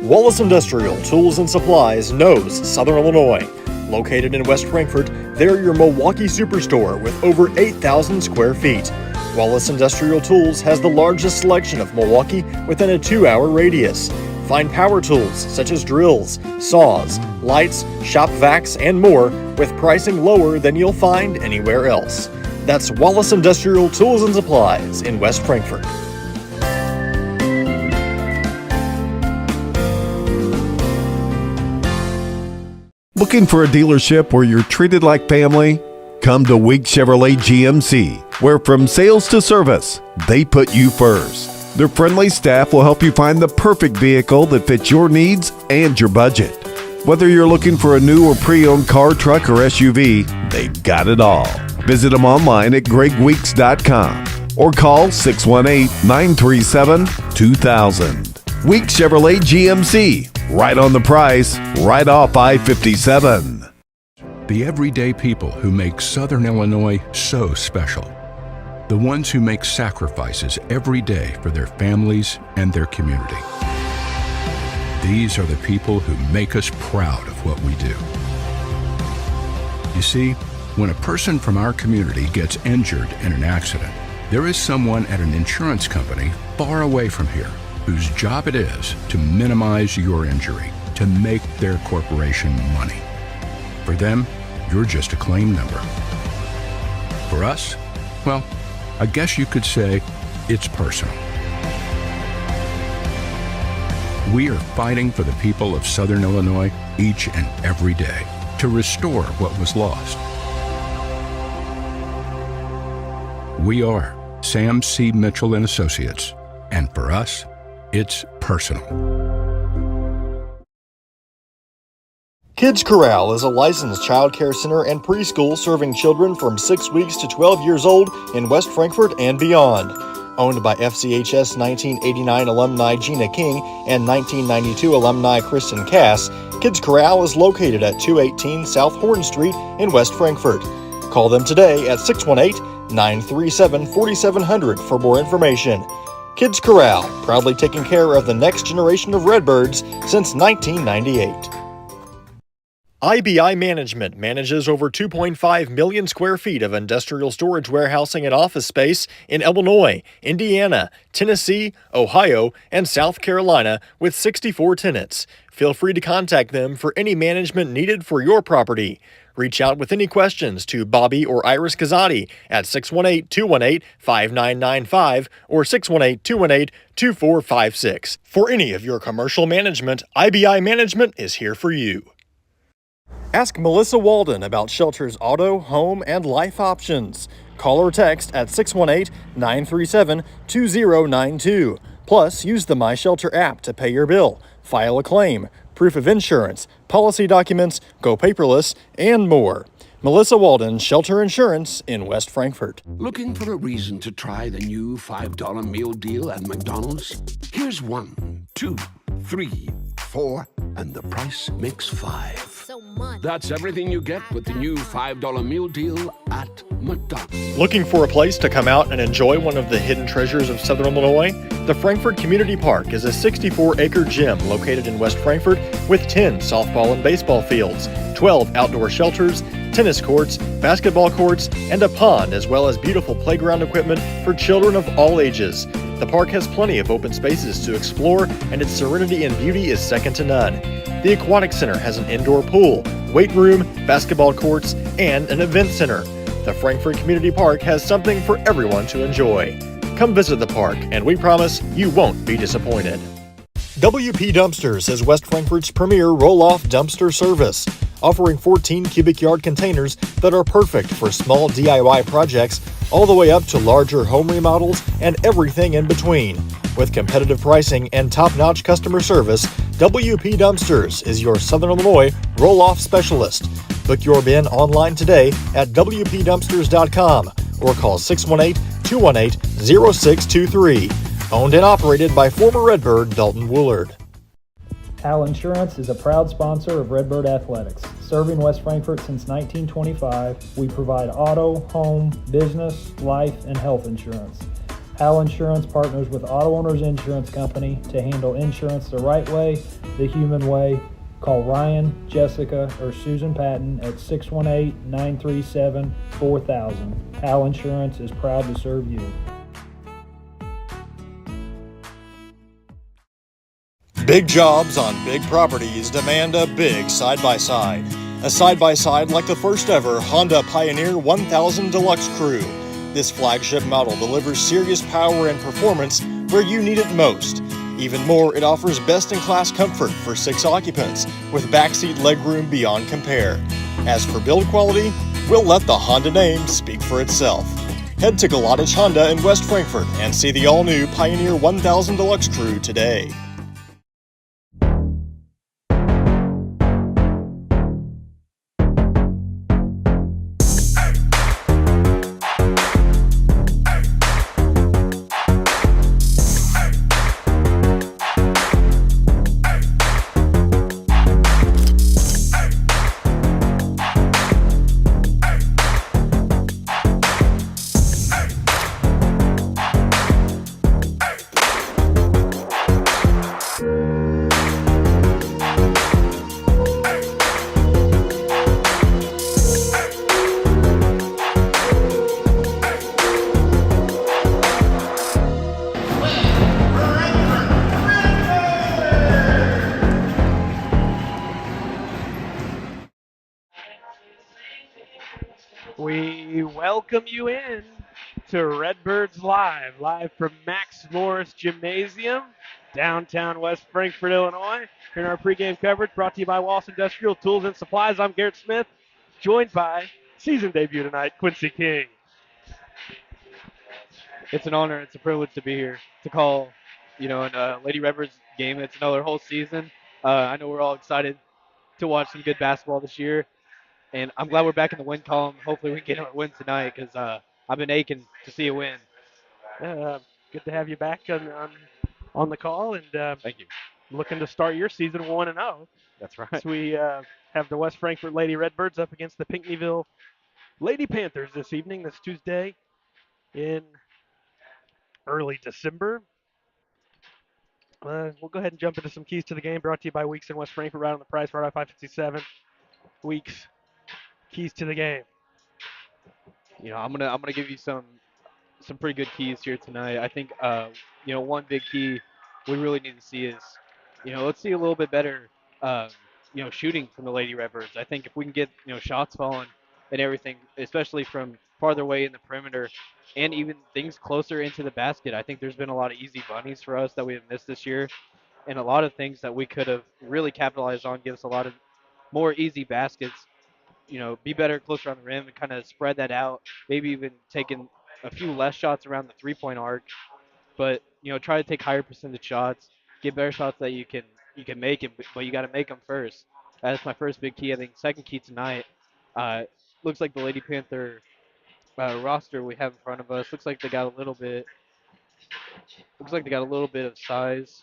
Wallace Industrial Tools and Supplies knows Southern Illinois. Located in West Frankfort, they're your Milwaukee superstore with over 8,000 square feet. Wallace Industrial Tools has the largest selection of Milwaukee within a 2-hour radius. Find power tools such as drills, saws, lights, shop vacs, and more with pricing lower than you'll find anywhere else. That's Wallace Industrial Tools and Supplies in West Frankfort. Looking for a dealership where you're treated like family? Come to Week Chevrolet GMC, where from sales to service, they put you first. Their friendly staff will help you find the perfect vehicle that fits your needs and your budget. Whether you're looking for a new or pre-owned car, truck, or SUV, they've got it all. Visit them online at gregweeks.com or call 618-937-2000. Week Chevrolet GMC. Right on the price, right off I-57. The everyday people who make Southern Illinois so special. The ones who make sacrifices every day for their families and their community. These are the people who make us proud of what we do. You see, when a person from our community gets injured in an accident, there is someone at an insurance company far away from here whose job it is to minimize your injury, to make their corporation money. For them, you're just a claim number. For us, well, I guess you could say it's personal. We are fighting for the people of Southern Illinois each and every day to restore what was lost. We are Sam C. Mitchell and Associates, and for us, it's personal. Kids Corral is a licensed child care center and preschool serving children from 6 weeks to 12 years old in West Frankfort and beyond. Owned by FCHS 1989 alumni Gina King and 1992 alumni Kristen Cass, Kids Corral is located at 218 South Horn Street in West Frankfort. Call them today at 618-937-4700 for more information. Kids Corral, proudly taking care of the next generation of Redbirds since 1998. IBI Management manages over 2.5 million square feet of industrial storage warehousing and office space in Illinois, Indiana, Tennessee, Ohio, and South Carolina with 64 tenants. Feel free to contact them for any management needed for your property. Reach out with any questions to Bobby or Iris Kazadi at 618-218-5995 or 618-218-2456. For any of your commercial management, IBI Management is here for you. Ask Melissa Walden about Shelter's auto, home, and life options. Call or text at 618-937-2092. Plus, use the My Shelter app to pay your bill, file a claim, proof of insurance, policy documents, go paperless, and more. Melissa Walden, Shelter Insurance in West Frankfort. Looking for a reason to try the new $5 meal deal at McDonald's? Here's 1, 2, 3, 4, and the price makes 5. So much. That's everything you get with the new $5 meal deal at McDonald's. Looking for a place to come out and enjoy one of the hidden treasures of Southern Illinois? The Frankfort Community Park is a 64-acre gym located in West Frankfort with 10 softball and baseball fields, 12 outdoor shelters, tennis courts, basketball courts, and a pond, as well as beautiful playground equipment for children of all ages. The park has plenty of open spaces to explore, and its serenity and beauty is second to none. The Aquatic Center has an indoor pool, weight room, basketball courts, and an event center. The Frankfort Community Park has something for everyone to enjoy. Come visit the park, and we promise you won't be disappointed. WP Dumpsters is West Frankfort's premier roll-off dumpster service. offering 14 cubic yard containers that are perfect for small DIY projects all the way up to larger home remodels and everything in between. With competitive pricing and top-notch customer service, WP Dumpsters is your Southern Illinois roll-off specialist. Book your bin online today at WPDumpsters.com or call 618-218-0623. Owned and operated by former Redbird Dalton Woolard. Hal Insurance is a proud sponsor of Redbird Athletics. Serving West Frankfort since 1925, we provide auto, home, business, life, and health insurance. Hal Insurance partners with Auto Owners Insurance Company to handle insurance the right way, the human way. Call Ryan, Jessica, or Susan Patton at 618-937-4000. Hal Insurance is proud to serve you. Big jobs on big properties demand a big side-by-side. A side-by-side like the first ever Honda Pioneer 1000 Deluxe Crew. This flagship model delivers serious power and performance where you need it most. Even more, it offers best-in-class comfort for 6 occupants with backseat legroom beyond compare. As for build quality, we'll let the Honda name speak for itself. Head to Galatich Honda in West Frankfort and see the all-new Pioneer 1000 Deluxe Crew today. We welcome you in to Redbirds live from Max Morris Gymnasium, downtown West Frankfort, Illinois. Here in our pregame coverage, brought to you by Walsh Industrial Tools and Supplies. I'm Garrett Smith, joined by season debut tonight, Quincy King. It's an honor. It's a privilege to be here to call, in Lady Redbirds game. It's another whole season. I know we're all excited to watch some good basketball this year, and I'm glad we're back in the win column. Hopefully we can get a win tonight because I've been aching to see a win. Good to have you back on the call, and Thank you. looking to start your season 1-0. That's right. So we have the West Frankfort Lady Redbirds up against the Pinckneyville Lady Panthers this evening, this Tuesday in early December. We'll go ahead and jump into some keys to the game, brought to you by Weeks in West Frankfort, right on the price, right at 557. Weeks, keys to the game. I'm gonna give you some pretty good keys here tonight. I think one big key we really need to see is let's see a little bit better shooting from the Lady Redbirds. I think if we can get shots falling and everything, especially from farther away in the perimeter and even things closer into the basket, I think there's been a lot of easy bunnies for us that we have missed this year, and a lot of things that we could have really capitalized on, give us a lot of more easy baskets. Be better closer on the rim and kind of spread that out. Maybe even taking a few less shots around the three-point arc, but try to take higher percentage shots, get better shots that you can make it, but you got to make them first. That's my first big key. I think second key tonight uh, looks like the Lady Panther roster we have in front of us looks like they got a little bit of size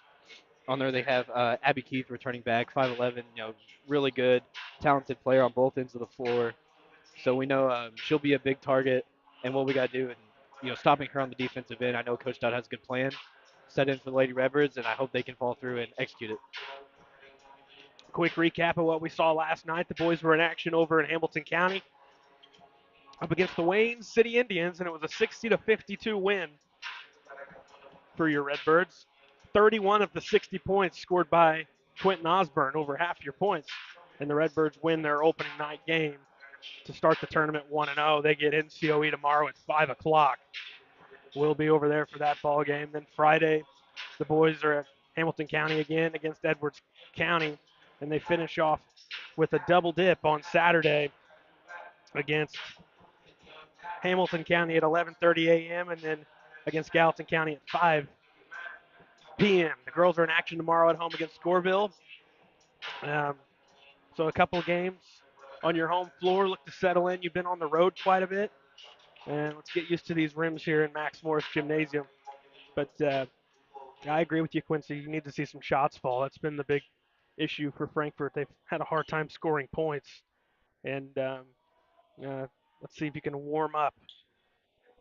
on there. They have Abby Keith returning back, 5'11", really good, talented player on both ends of the floor. So we know she'll be a big target, and what we got to do, and stopping her on the defensive end. I know Coach Dodd has a good plan set in for the Lady Redbirds, and I hope they can fall through and execute it. Quick recap of what we saw last night. The boys were in action over in Hamilton County up against the Wayne City Indians, and it was a 60-52 win for your Redbirds. 31 of the 60 points scored by Quentin Osborne, over half your points. And the Redbirds win their opening night game to start the tournament 1-0. They get NCOE tomorrow at 5 o'clock. We'll be over there for that ball game. Then Friday, the boys are at Hamilton County again against Edwards County, and they finish off with a double dip on Saturday against Hamilton County at 11:30 a.m. and then against Gallatin County at 5 p.m. The girls are in action tomorrow at home against Scoreville. Um, so a couple of games on your home floor. Look to settle in. You've been on the road quite a bit. And let's get used to these rims here in Max Morris Gymnasium. But I agree with you, Quincy. You need to see some shots fall. That's been the big issue for Frankfort. They've had a hard time scoring points. And let's see if you can warm up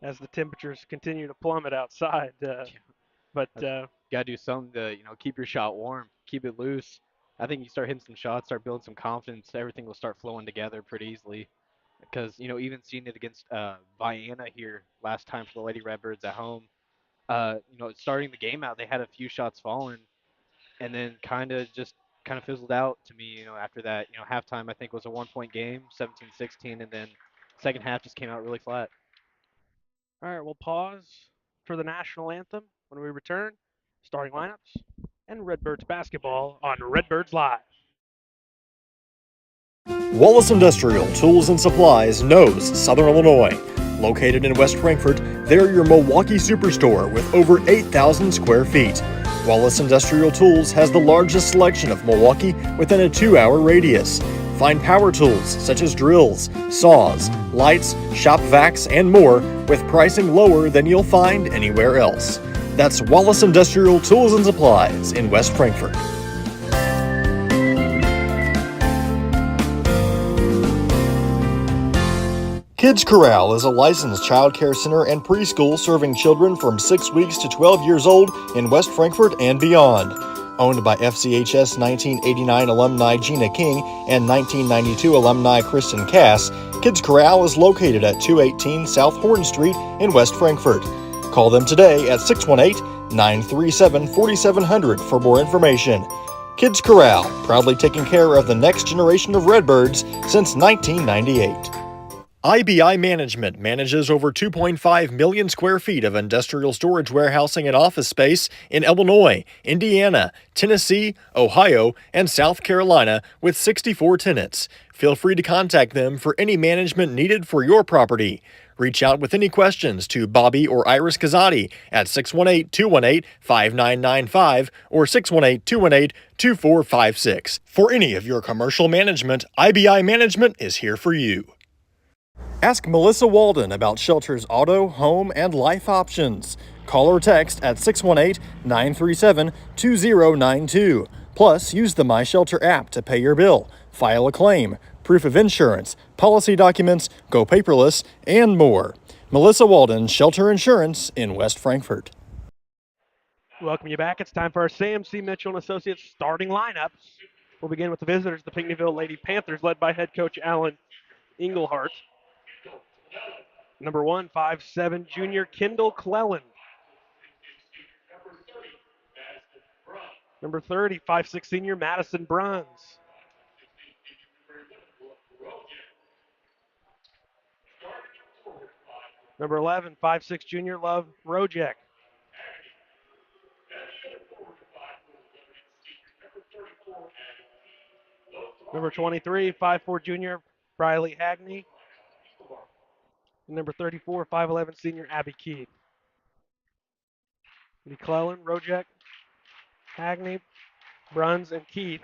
as the temperatures continue to plummet outside. But Got to do something to, keep your shot warm, keep it loose. I think you start hitting some shots, start building some confidence, everything will start flowing together pretty easily. Because, even seeing it against Vienna here last time for the Lady Redbirds at home, starting the game out, they had a few shots falling and then kind of fizzled out to me, after that. Halftime I think was a 1-point game, 17-16, and then second half just came out really flat. all right, we'll pause for the national anthem when we return. Starting lineups and Redbirds basketball on Redbirds Live. Wallace Industrial Tools and Supplies knows Southern Illinois. Located in West Frankfort, they're your Milwaukee superstore with over 8,000 square feet. Wallace Industrial Tools has the largest selection of Milwaukee within a 2-hour radius. Find power tools such as drills, saws, lights, shop vacs, and more with pricing lower than you'll find anywhere else. That's Wallace Industrial Tools and Supplies in West Frankfort. Kids Corral is a licensed child care center and preschool serving children from 6 weeks to 12 years old in West Frankfort and beyond. Owned by FCHS 1989 alumni Gina King and 1992 alumni Kristen Cass, Kids Corral is located at 218 South Horn Street in West Frankfort. Call them today at 618-937-4700 for more information. Kids Corral, proudly taking care of the next generation of Redbirds since 1998. IBI Management manages over 2.5 million square feet of industrial storage warehousing and office space in Illinois, Indiana, Tennessee, Ohio, and South Carolina with 64 tenants. Feel free to contact them for any management needed for your property. Reach out with any questions to Bobby or Iris Kazadi at 618-218-5995 or 618-218-2456. For any of your commercial management, IBI Management is here for you. Ask Melissa Walden about Shelter's auto, home, and life options. Call or text at 618-937-2092. Plus, use the My Shelter app to pay your bill, file a claim, proof of insurance, policy documents, go paperless, and more. Melissa Walden, Shelter Insurance in West Frankfort. Welcome you back. It's time for our Sam C. Mitchell and Associates starting lineups. We'll begin with the visitors, the Pinckneyville Lady Panthers, led by head coach Alan Engelhart. Number 1, 5'7", junior Kendall Cleland. Number 30, 5'6", senior Madison Bruns. Number 11, 5'6", junior Love Rojek. Number 23, 5'4", junior Briley Hagney. And number 34, 5'11", senior Abby Keith. McClellan, Rojek, Hagney, Bruns, and Keith.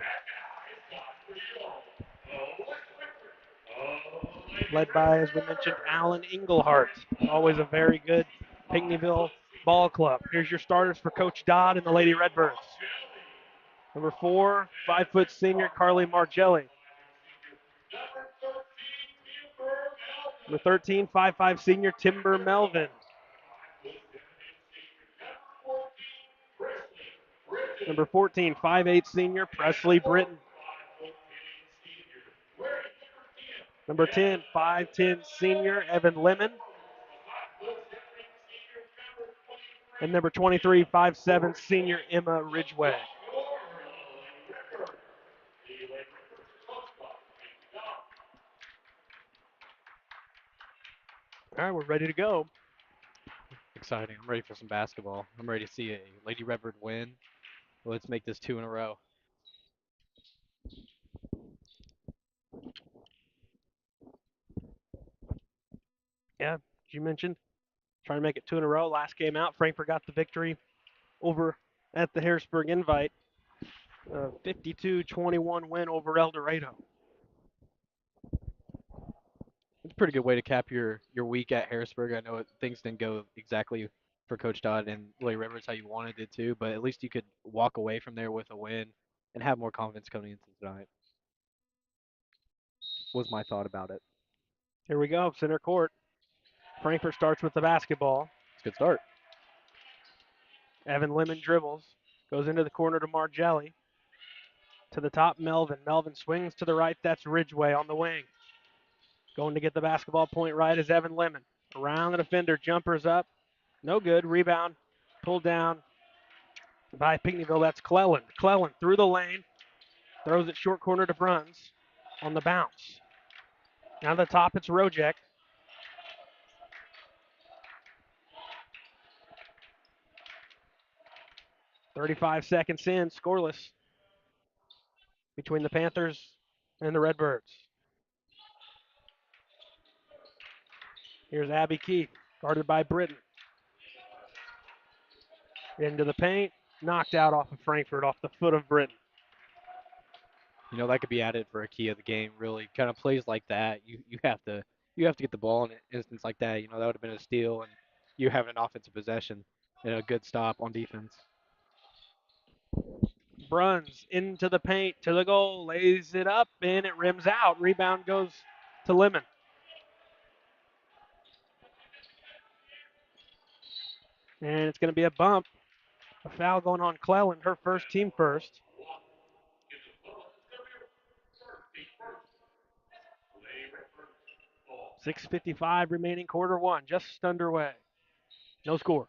Led by, as we mentioned, Alan Engelhart. Always a very good Pinckneyville ball club. Here's your starters for Coach Dodd and the Lady Redbirds. Number 4, 5-foot senior Carly Margelli. Number 13, 5'5", senior Timber Melvin. Number 14, 5'8", senior Presley Britton. Number 10, 5'10", senior Evan Lemon. And number 23, 5'7", senior Emma Ridgway. All right, we're ready to go. Exciting. I'm ready for some basketball. I'm ready to see a Lady Redbird win. Let's make this 2 in a row. Yeah, as you mentioned, trying to make it 2 in a row. Last game out, Frankfurt got the victory over at the Harrisburg Invite. 52-21 win over El Dorado. It's a pretty good way to cap your week at Harrisburg. I know things didn't go exactly for Coach Dodd and Lily Rivers how you wanted it to, but at least you could walk away from there with a win and have more confidence coming into tonight. Was my thought about it. Here we go, center court. Frankfurt starts with the basketball. It's a good start. Evan Lemon dribbles, goes into the corner to Margelli. To the top, Melvin. Melvin swings to the right. That's Ridgway on the wing. Going to get the basketball point right is Evan Lemon. Around the defender, jumpers up. No good. Rebound pulled down by Pinckneyville. That's Cleland. Cleland through the lane. Throws it short corner to Bruns on the bounce. Now to the top, it's Rojek. .35 seconds in, scoreless between the Panthers and the Redbirds. Here's Abby Keith, guarded by Britton. Into the paint, knocked out off of Frankfurt, off the foot of Britton. You know, that could be added for a key of the game. Really, kind of plays like that. You have to get the ball in an instance like that. You know, that would have been a steal, and you have an offensive possession and a good stop on defense. Bruns into the paint, to the goal, lays it up, and it rims out. Rebound goes to Lemon. And it's going to be a bump. A foul going on Cleland, her first, team first. .6:55 remaining, quarter one, just underway. No score.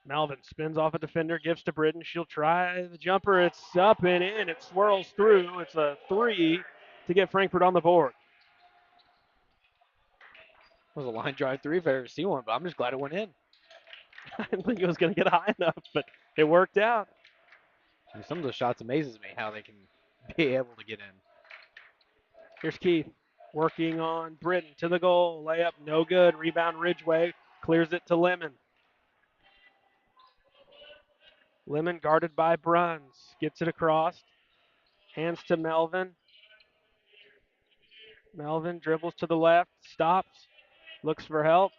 Melvin spins off a defender, gives to Britton. She'll try the jumper. It's up and in. It swirls through. It's a 3 to get Frankfurt on the board. It was a line drive three if I ever see one, but I'm just glad it went in. I didn't think it was going to get high enough, but it worked out. I mean, some of those shots amazes me how they can be able to get in. Here's Keith working on Britton to the goal. Layup, no good. Rebound Ridgway. Clears it to Lemon. Lemon guarded by Bruns. Gets it across. Hands to Melvin. Melvin dribbles to the left. Stops. Looks for help.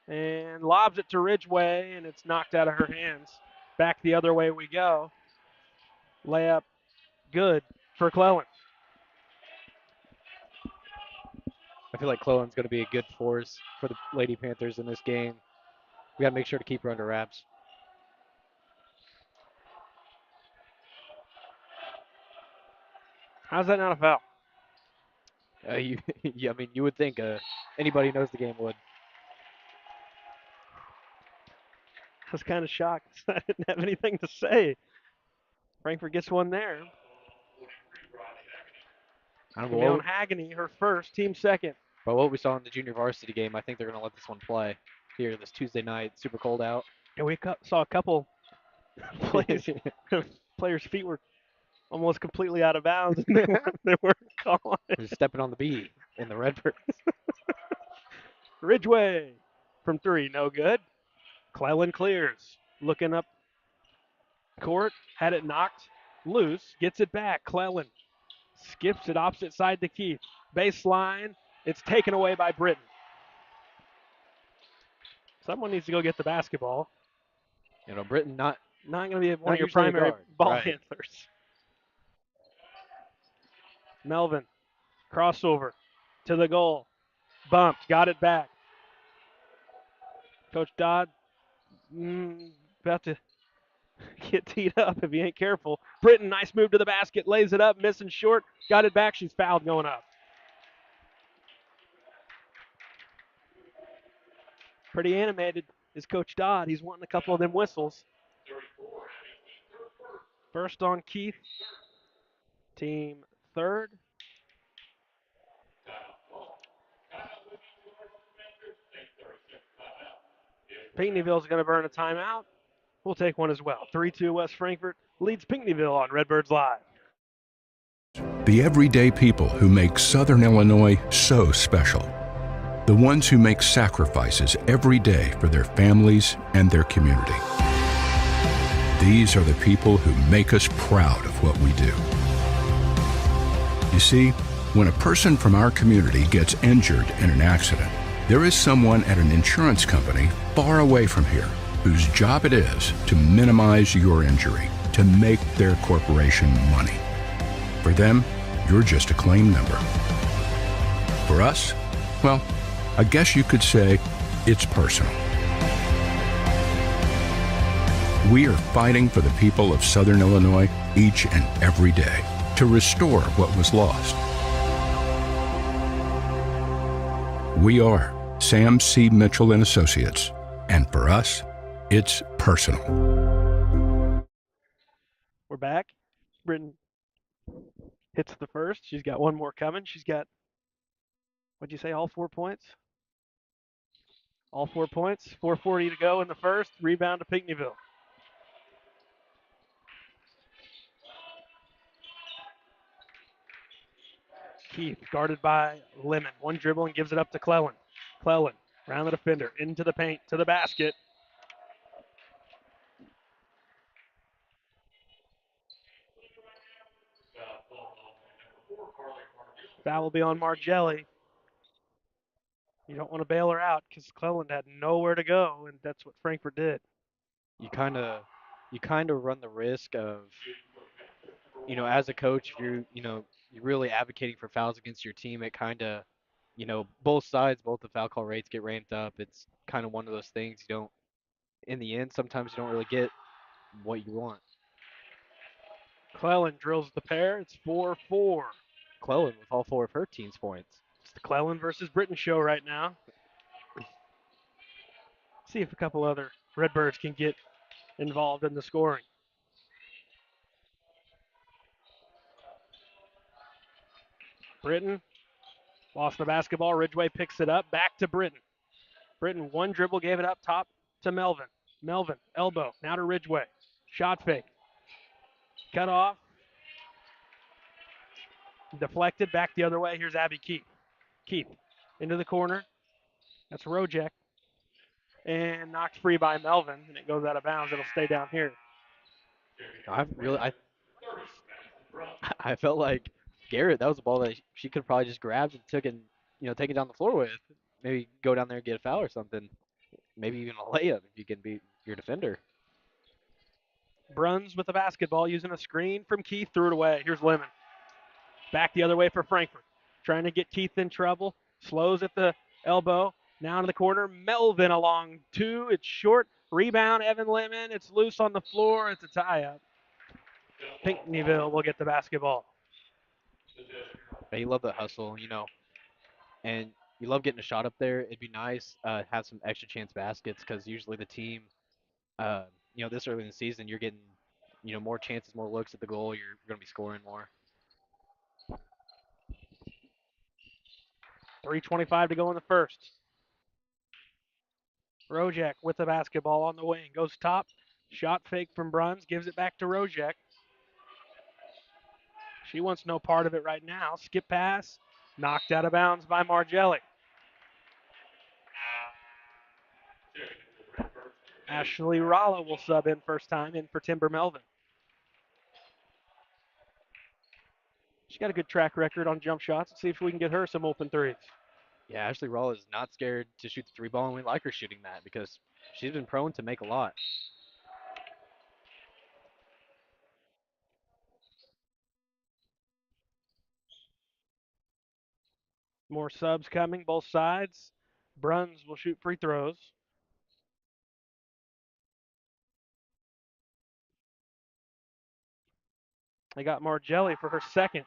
And lobs it to Ridgway, and it's knocked out of her hands. Back the other way we go. Layup good for Cleland. I feel like Cleland's going to be a good force for the Lady Panthers in this game. We got to make sure to keep her under wraps. How's that not a foul? I mean, you would think anybody who knows the game would. I was kind of shocked. I didn't have anything to say. Frankfurt gets one there. I don't know. Camille Haggany, her first, team second. But what we saw in the junior varsity game, I think they're going to let this one play here this Tuesday night. Super cold out. And we saw a couple players' feet were almost completely out of bounds. And they weren't calling it. They're stepping on the bee in the Redbirds. Ridgway from 3, no good. Cleland clears. Looking up court, had it knocked loose, gets it back. Cleland skips it opposite side to Keith. Baseline, it's taken away by Britton. Someone needs to go get the basketball. You know, Britton not going to be one of your usually a primary guard. ball Right. handlers. Melvin, crossover to the goal. Bumped, got it back. Coach Dodd about to get teed up if he ain't careful. Britton, nice move to the basket, lays it up, missing short, got it back. She's fouled going up. Pretty animated is Coach Dodd. He's wanting a couple of them whistles. First on Keith, team third. Pinckneyville's going to burn a timeout. We'll take one as well. 3-2 West Frankfort leads Pinckneyville on Redbirds Live. The everyday people who make Southern Illinois so special. The ones who make sacrifices every day for their families and their community. These are the people who make us proud of what we do. You see, when a person from our community gets injured in an accident, there is someone at an insurance company far away from here whose job it is to minimize your injury, to make their corporation money. For them, you're just a claim number. For us, well, I guess you could say it's personal. We are fighting for the people of Southern Illinois each and every day to restore what was lost. We are Sam C. Mitchell and Associates, and for us, it's personal. We're back. Britton hits the first. She's got one more coming. She's got, what'd you say, all 4 points? All 4 points. 4:40 to go in the first. Rebound to Pinckneyville. Keith guarded by Lemon. One dribble and gives it up to Clellan. Clellan around the defender, into the paint, to the basket. Foul will be on Margelli. You don't want to bail her out because Clellan had nowhere to go, and that's what Frankfurt did. You kind of run the risk of, as a coach, if you're really advocating for fouls against your team, it kind of, both sides, both the foul call rates get ramped up. It's kind of one of those things you don't, in the end, sometimes you don't really get what you want. Clellan drills the pair. It's 4-4. Clellan with all 4 of her team's points. It's the Clellan versus Britton show right now. See if a couple other Redbirds can get involved in the scoring. Britton lost the basketball. Ridgeway picks it up. Back to Britton. Britton, one dribble, gave it up top to Melvin. Melvin, elbow, now to Ridgeway. Shot fake. Cut off. Deflected, back the other way. Here's Abby Keith. Keith into the corner. That's Rojek. And knocked free by Melvin, and it goes out of bounds. It'll stay down here. I felt like Garrett, that was a ball that she could probably just grabbed and took and take it down the floor with. Maybe go down there and get a foul or something. Maybe even a layup if you can beat your defender. Bruns with the basketball, using a screen from Keith, threw it away. Here's Lemon. Back the other way for Frankfurt. Trying to get Keith in trouble. Slows at the elbow. Now to the corner. Melvin along 2. It's short. Rebound, Evan Lemon. It's loose on the floor. It's a tie-up. Pinckneyville will get the basketball. You love the hustle, and you love getting a shot up there. It'd be nice to have some extra chance baskets because usually the team, this early in the season, you're getting, more chances, more looks at the goal. You're going to be scoring more. 3:25 to go in the first. Rojek with the basketball on the wing. Goes top. Shot fake from Bruns. Gives it back to Rojek. She wants no part of it right now. Skip pass. Knocked out of bounds by Margelli. Ashley Ralla will sub in first time in for Timber Melvin. She's got a good track record on jump shots. Let's see if we can get her some open threes. Yeah, Ashley Rawl is not scared to shoot the 3 ball, and we like her shooting that because she's been prone to make a lot. More subs coming, both sides. Bruns will shoot free throws. They got Margelli for her second.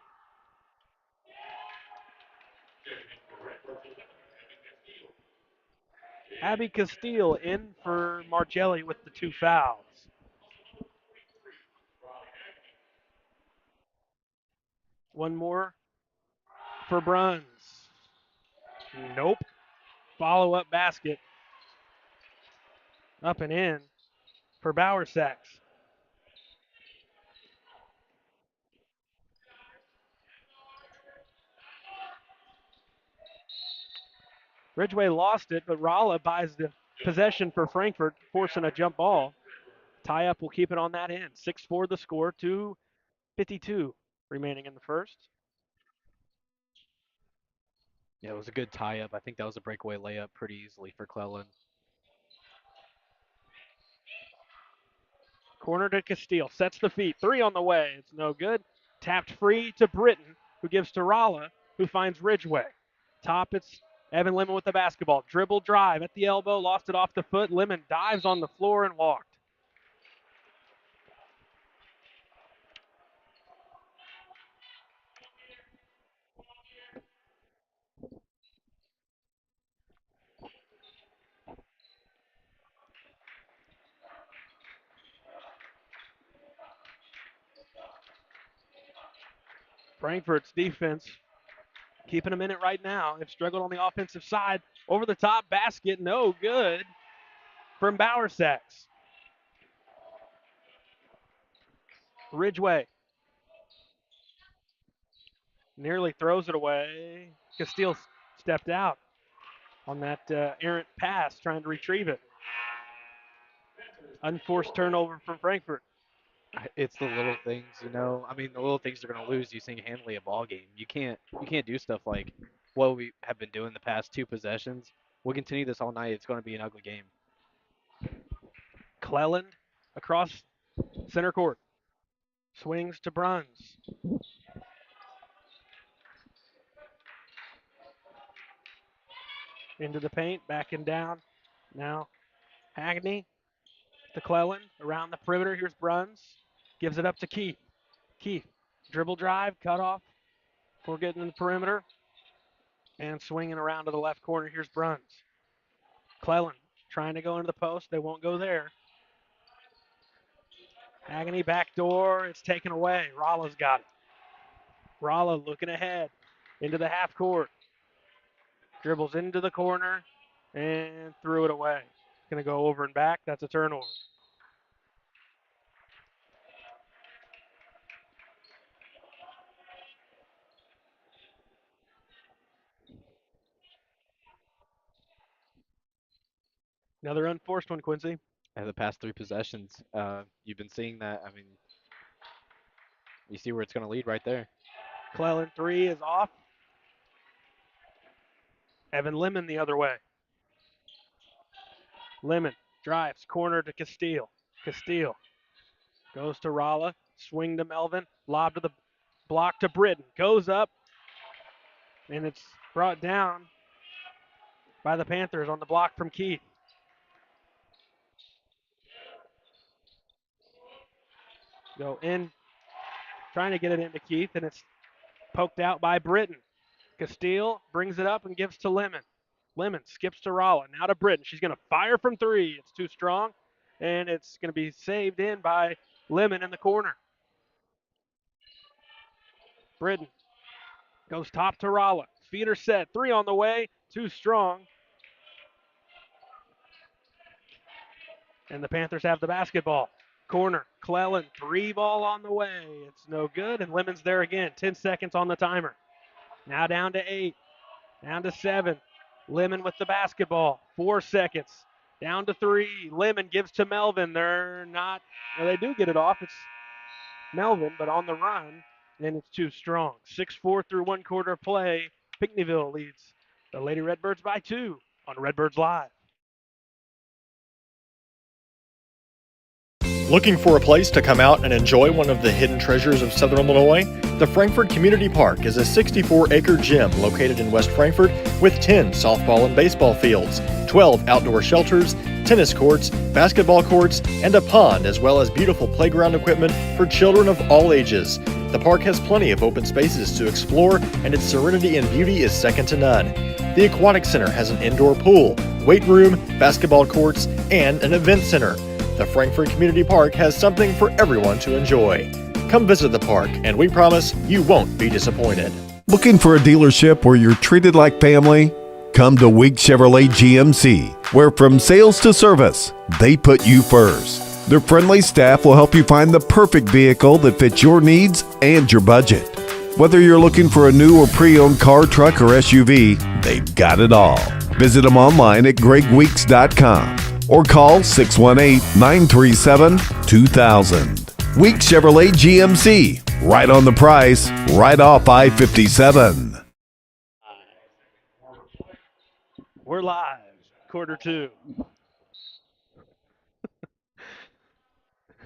Abby Castile in for Margelli with the 2 fouls. One more for Bruns. Nope. Follow-up basket. Up and in for Bowersax. Ridgeway lost it, but Rolla buys the possession for Frankfort, forcing a jump ball. Tie up will keep it on that end. 6-4 the score, 2:52 remaining in the first. Yeah, it was a good tie-up. I think that was a breakaway layup pretty easily for Cleland. Corner to Castile, sets the feet, 3 on the way. It's no good. Tapped free to Britton, who gives to Rolla, who finds Ridgeway. Top, it's Evan Lemon with the basketball. Dribble drive at the elbow, lost it off the foot. Lemon dives on the floor and walked. Frankfurt's defense keeping them in it right now. They've struggled on the offensive side. Over the top basket, no good from Bowersax. Ridgeway nearly throws it away. Castile stepped out on that errant pass, trying to retrieve it. Unforced turnover from Frankfurt. It's the little things, you know. I mean, the little things are going to lose you single-handedly a ball game. You can't do stuff like what we have been doing the past 2 possessions. We'll continue this all night. It's going to be an ugly game. Cleland across center court. Swings to Bruns. Into the paint, backing down. Now Hagney to Cleland around the perimeter. Here's Bruns. Gives it up to Keith. Keith, dribble drive, cut off before getting in the perimeter. And swinging around to the left corner. Here's Bruns. Cleland trying to go into the post. They won't go there. Hagney backdoor. It's taken away. Rolla's got it. Rolla looking ahead into the half court. Dribbles into the corner and threw it away. Going to go over and back. That's a turnover. Another unforced one, Quincy. And the past 3 possessions, you've been seeing that. I mean, you see where it's going to lead right there. Cleland 3 is off. Evan Lemon the other way. Lemon drives, corner to Castile. Castile goes to Rolla, swing to Melvin, lob to the block to Britton. Goes up, and it's brought down by the Panthers on the block from Keith. Go in, trying to get it into Keith, and it's poked out by Britton. Castile brings it up and gives to Lemon. Lemon skips to Rolla, now to Britton. She's going to fire from 3. It's too strong, and it's going to be saved in by Lemon in the corner. Britton goes top to Rolla. Feet are set. 3 on the way. Too strong. And the Panthers have the basketball. Corner. Cleland. 3 ball on the way. It's no good. And Lemon's there again. 10 seconds on the timer. Now down to 8. Down to 7. Lemon with the basketball. 4 seconds. Down to 3. Lemon gives to Melvin. They're not. Well, they do get it off. It's Melvin, but on the run. And it's too strong. 6-4 through 1 quarter of play. Pinckneyville leads the Lady Redbirds by 2 on Redbirds Live. Looking for a place to come out and enjoy one of the hidden treasures of Southern Illinois? The Frankfort Community Park is a 64-acre gym located in West Frankfort with 10 softball and baseball fields, 12 outdoor shelters, tennis courts, basketball courts, and a pond, as well as beautiful playground equipment for children of all ages. The park has plenty of open spaces to explore, and its serenity and beauty is second to none. The Aquatic Center has an indoor pool, weight room, basketball courts, and an event center. The Frankfort Community Park has something for everyone to enjoy. Come visit the park, and we promise you won't be disappointed. Looking for a dealership where you're treated like family? Come to Week Chevrolet GMC, where from sales to service, they put you first. Their friendly staff will help you find the perfect vehicle that fits your needs and your budget. Whether you're looking for a new or pre-owned car, truck, or SUV, they've got it all. Visit them online at gregweeks.com or call 618-937-2000. Weeks Chevrolet GMC. Right on the price, right off I-57. We're live, quarter two.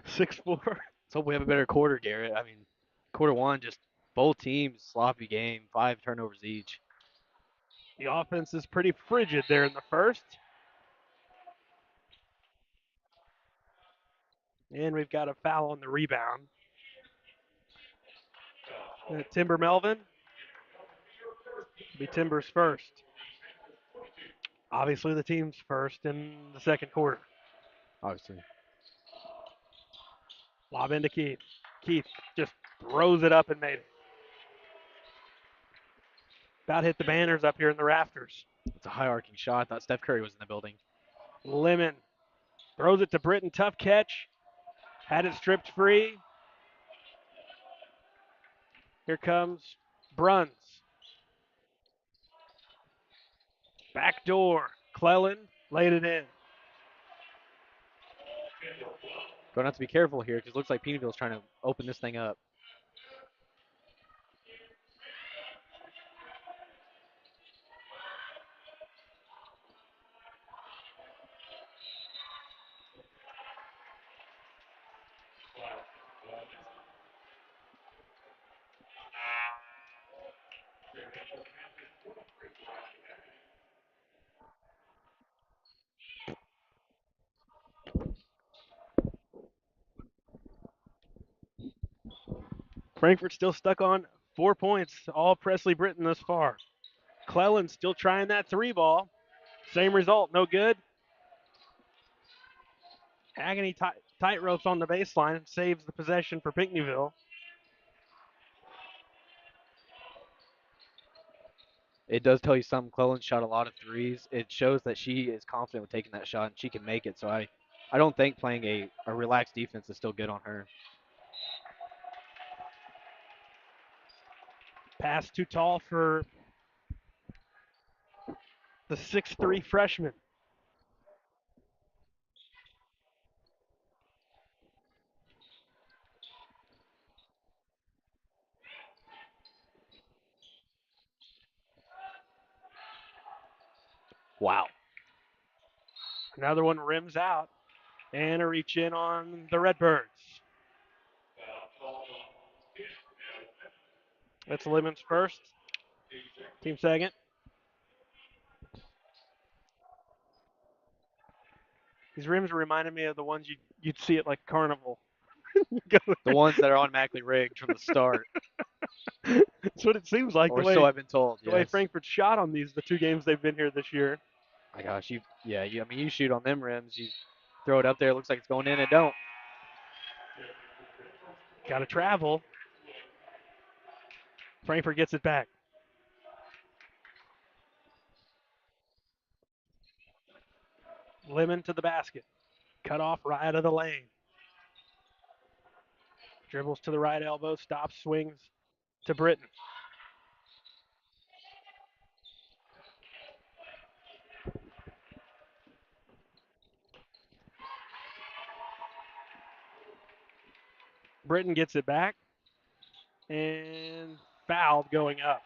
6-4. Let's hope we have a better quarter, Garrett. I mean, quarter one, just both teams, sloppy game, 5 turnovers each. The offense is pretty frigid there in the first. And we've got a foul on the rebound. Timber Melvin. Be Timbers first. Obviously the team's first in the second quarter. Obviously. Lob into Keith. Keith just throws it up and made it. About hit the banners up here in the rafters. It's a high arcing shot. I thought Steph Curry was in the building. Lemon throws it to Britton. Tough catch. Had it stripped free. Here comes Bruns. Back door. Cleland laid it in. Going to have to be careful here because it looks like Pinckneyville's trying to open this thing up. Frankfurt still stuck on 4 points, all Presley Britton thus far. Cleland still trying that 3 ball. Same result, no good. Agony tight ropes on the baseline, saves the possession for Pinckneyville. It does tell you something. Cleland shot a lot of threes. It shows that she is confident with taking that shot and she can make it. So I don't think playing a relaxed defense is still good on her. Pass too tall for the 6'3" freshman. Wow. Another one rims out. And a reach in on the Redbirds. That's Lemon's first. Team second. These rims reminded me of the ones you'd see at like Carnival. The ones that are automatically rigged from the start. That's what it seems like. Or so I've been told. The way Frankfurt shot on the 2 games they've been here this year. My gosh, you shoot on them rims, you throw it up there, it looks like it's going in, it don't. Got to travel. Frankfurt gets it back. Lemon to the basket. Cut off right of the lane. Dribbles to the right elbow, stops, swings to Britton. Britton gets it back. And fouled going up.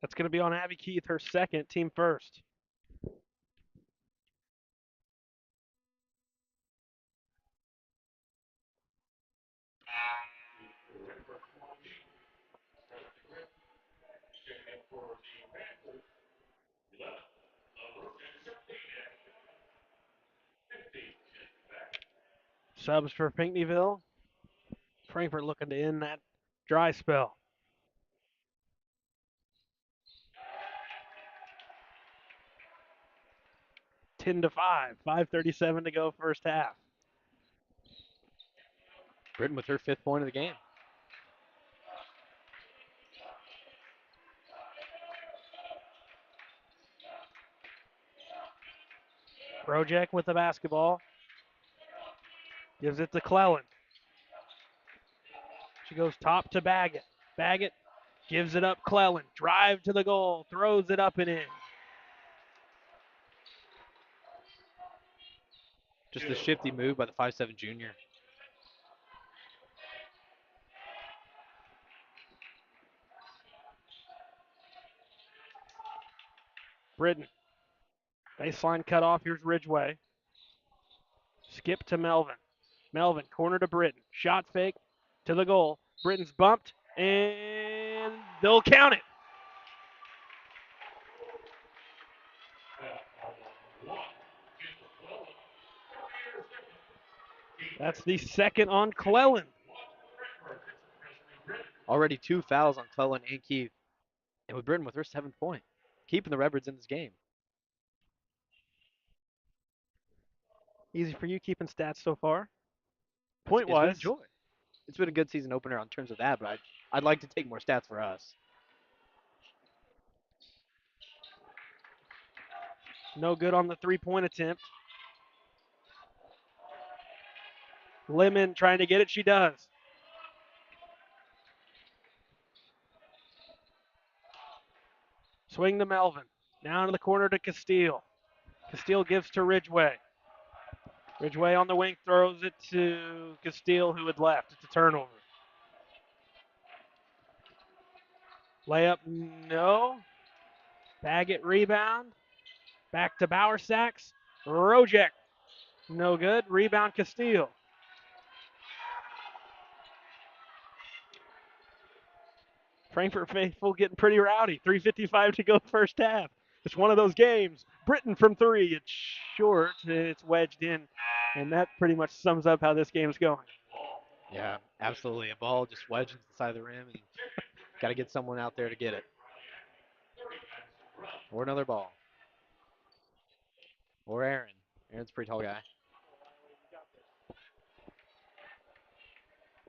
That's going to be on Abby Keith, her second, team first. Subs for Pinckneyville. Frankfurt looking to end that dry spell. Ten to 5. 5:37 to go first half. Britton with her 5th point of the game. Rojek with the basketball. Gives it to Cleland. She goes top to Baggett. Baggett gives it up. Cleland. Drive to the goal. Throws it up and in. Just a shifty move by the 5'7" junior. Britton. Baseline cut off. Here's Ridgeway. Skip to Melvin. Melvin, corner to Britton. Shot fake to the goal. Britton's bumped, and they'll count it. That's the second on Cleland. Already 2 fouls on Cleland and Keith. And with Britton with her 7th point, keeping the Redbirds in this game. Easy for you keeping stats so far. It's Point-wise. been a joy. It's been a good season opener on terms of that, but I'd like to take more stats for us. No good on the three-point attempt. Lemon trying to get it. She does. Swing to Melvin. Down to the corner to Castile. Castile gives to Ridgeway. Ridgeway on the wing throws it to Castile, who had left. It's a turnover. Layup, no. Baggett rebound. Back to Bowersacks. Rojek, no good. Rebound Castile. Frankfurt faithful getting pretty rowdy. 3:55 to go first half. It's one of those games. Britton from three. It's short. It's wedged in. And that pretty much sums up how this game's going. Yeah, absolutely. A ball just wedged into the side of the rim, and got to get someone out there to get it. Or another ball. Or Aaron. Aaron's a pretty tall guy.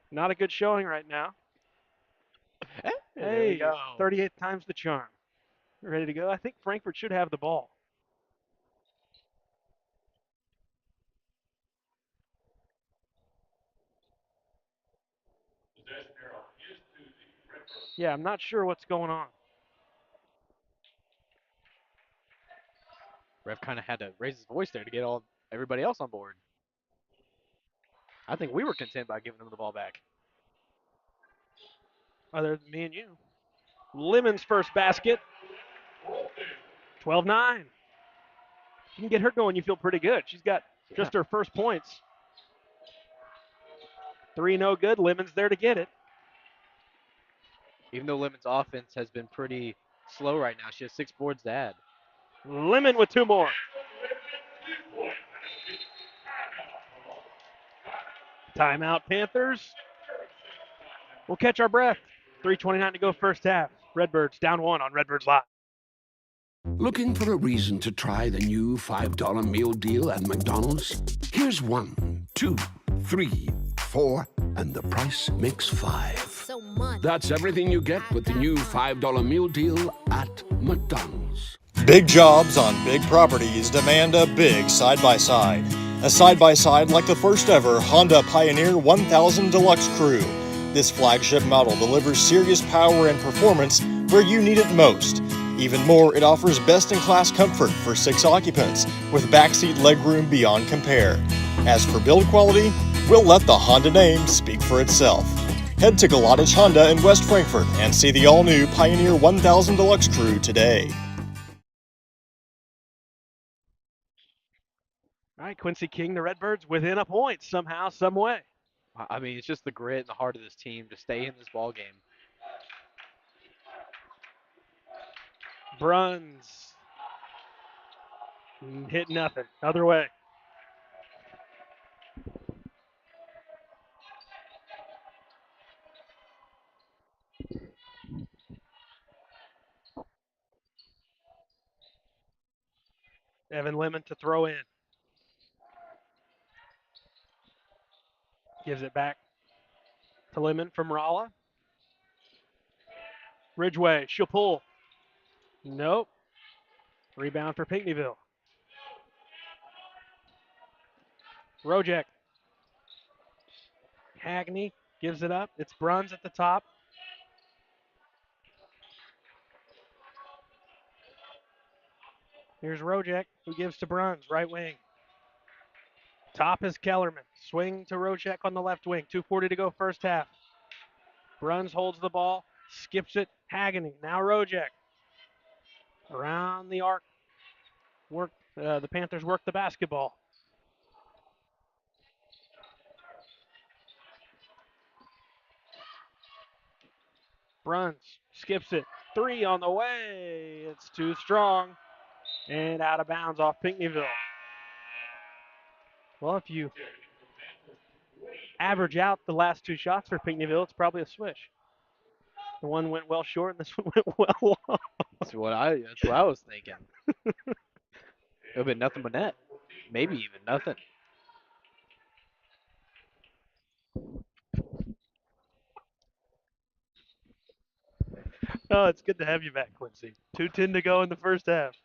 Not a good showing right now. There we go. 38 times the charm. Ready to go? I think Frankfurt should have the ball. Yeah, I'm not sure what's going on. Ref kind of had to raise his voice there to get everybody else on board. I think we were content by giving them the ball back. Other than me and you. Lemon's first basket. 12-9. You can get her going, you feel pretty good. She's got just her first points. 3 no good. Lemon's there to get it. Even though Lemon's offense has been pretty slow right now, she has 6 boards to add. Lemon with 2 more. Timeout, Panthers. We'll catch our breath. 3:29 to go first half. Redbirds down 1 on Redbirds Live. Looking for a reason to try the new $5 meal deal at McDonald's? Here's 1, 2, 3, 4, and the price makes 5. So much. That's everything you get with the new $5 meal deal at McDonald's. Big jobs on big properties demand a big side-by-side. A side-by-side like the first ever Honda Pioneer 1000 Deluxe Crew. This flagship model delivers serious power and performance where you need it most. Even more, it offers best-in-class comfort for 6 occupants with backseat legroom beyond compare. As for build quality, we'll let the Honda name speak for itself. Head to Galadich Honda in West Frankfort and see the all-new Pioneer 1000 Deluxe Crew today. All right, Quincy King, the Redbirds within a point somehow, some way. I mean, it's just the grit and the heart of this team to stay in this ball game. Bruns hit nothing. Other way. Evan Lemon to throw in. Gives it back to Lemon from Rolla. Ridgeway, she'll pull. Nope. Rebound for Pinckneyville. Rojek. Hagney gives it up. It's Bruns at the top. Here's Rojek, who gives to Bruns, right wing. Top is Kellerman. Swing to Rojek on the left wing. 2:40 to go first half. Bruns holds the ball, skips it. Hagney. Now Rojek. Around the arc. The Panthers work the basketball. Bruns skips it. 3 on the way. It's too strong. And out of bounds off Pinckneyville. Well, if you average out the last 2 shots for Pinckneyville, it's probably a swish. The one went well short, and this one went well long. That's what I was thinking. It would have been nothing but net. Maybe even nothing. Oh, it's good to have you back, Quincy. 2:10 to go in the first half.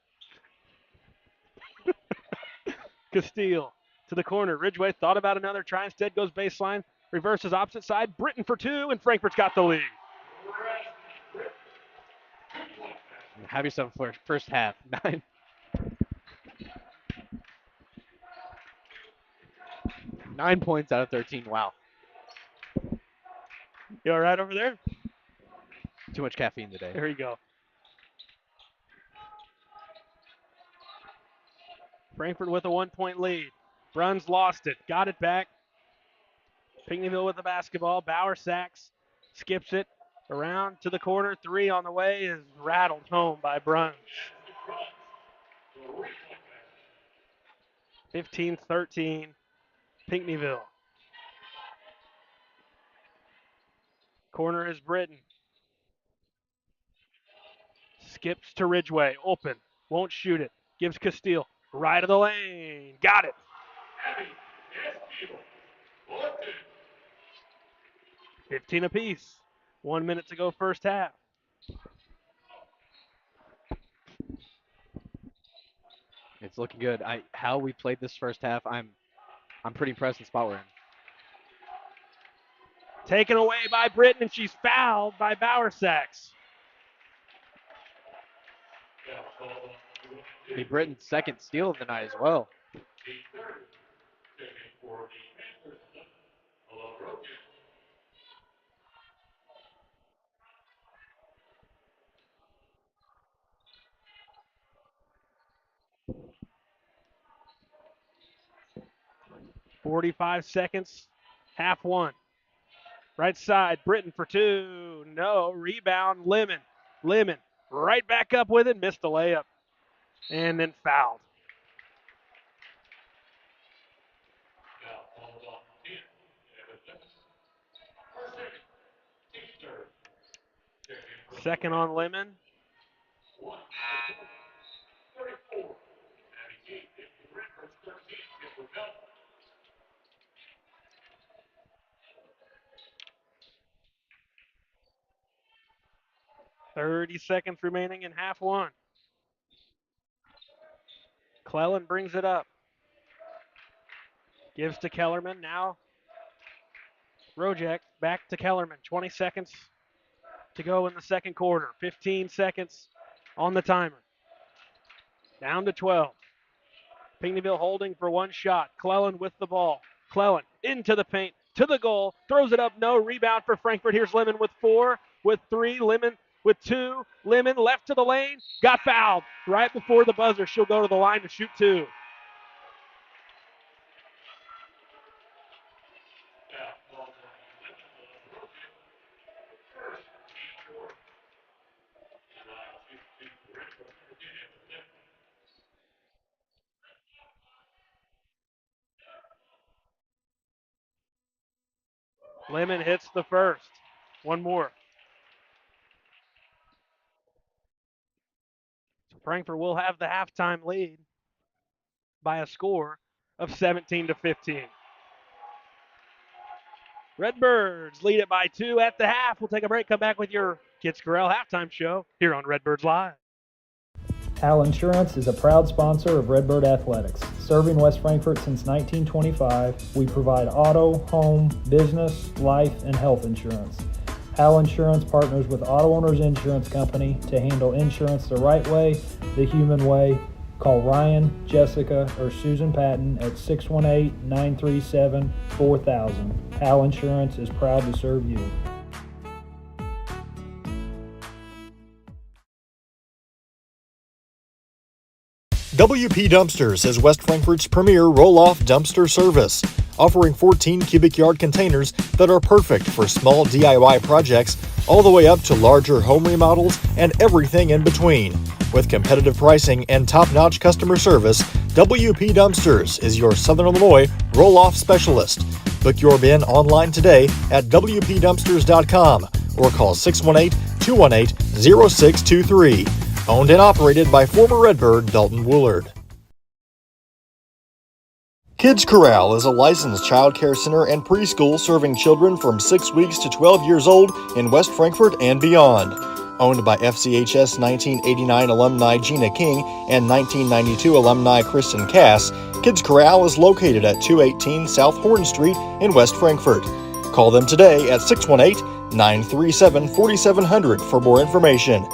Castile to the corner. Ridgeway thought about another try. Instead goes baseline. Reverses opposite side. Britton for 2, and Frankfurt's got the lead. Have yourself first half. 9 points out of 13. Wow. You all right over there? Too much caffeine today. There you go. Frankfurt with a 1-point lead. Bruns lost it. Got it back. Pinckneyville with the basketball. Bauer sacks. Skips it. Around to the corner. 3 on the way is rattled home by Bruns. 15-13. Pinckneyville. Corner is Britton. Skips to Ridgeway. Open. Won't shoot it. Gives Castile. Right of the lane. Got it. $15 apiece. 1 minute to go first half. It's looking good. How we played this first half, I'm pretty impressed with the spot we're in. Taken away by Britton, and she's fouled by Bauer sacks. Be Britton's second steal of the night as well. .45 seconds, half one. Right side, Britton for 2. No, rebound, Lemon. Lemon right back up with it, missed the layup, and then fouled. Second on Lemon. .30 seconds remaining in half one. Cleland brings it up. Gives to Kellerman. Now Rojek back to Kellerman. 20 seconds to go in the second quarter. 15 seconds on the timer. Down to 12. Pinckneyville holding for 1 shot. Cleland with the ball. Cleland into the paint, to the goal. Throws it up. No. Rebound for Frankfurt. Here's Lemon with 4, with 3. Lemon with 2. Lemon left to the lane. Got fouled right before the buzzer. She'll go to the line to shoot 2. Lemon hits the first. One more. So Frankfurt will have the halftime lead by a score of 17-15. Redbirds lead it by 2 at the half. We'll take a break, come back with your Kids Corral halftime show here on Redbirds Live. Al Insurance is a proud sponsor of Redbird Athletics. Serving West Frankfort since 1925, we provide auto, home, business, life, and health insurance. Al Insurance partners with Auto Owners Insurance Company to handle insurance the right way, the human way. Call Ryan, Jessica, or Susan Patton at 618-937-4000. Al Insurance is proud to serve you. WP Dumpsters is West Frankfort's premier roll-off dumpster service, offering 14 cubic yard containers that are perfect for small DIY projects all the way up to larger home remodels and everything in between. With competitive pricing and top-notch customer service, WP Dumpsters is your Southern Illinois roll-off specialist. Book your bin online today at WPDumpsters.com or call 618-218-0623. Owned and operated by former Redbird Dalton Woolard. Kids Corral is a licensed child care center and preschool serving children from 6 weeks to 12 years old in West Frankfort and beyond. Owned by FCHS 1989 alumni Gina King and 1992 alumni Kristen Cass, Kids Corral is located at 218 South Horn Street in West Frankfort. Call them today at 618-937-4700 for more information.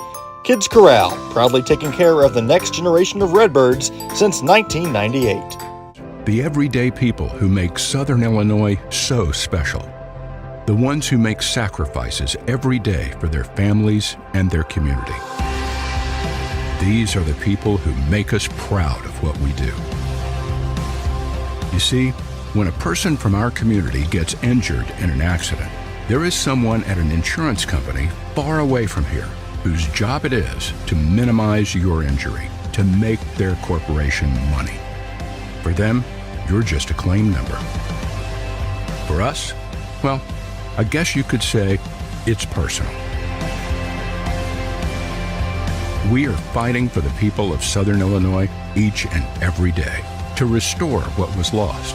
Kids Corral, proudly taking care of the next generation of Redbirds since 1998. The everyday people who make Southern Illinois so special. The ones who make sacrifices every day for their families and their community. These are the people who make us proud of what we do. You see, when a person from our community gets injured in an accident, there is someone at an insurance company far away from here whose job it is to minimize your injury, to make their corporation money. For them, you're just a claim number. For us, well, I guess you could say it's personal. We are fighting for the people of Southern Illinois each and every day to restore what was lost.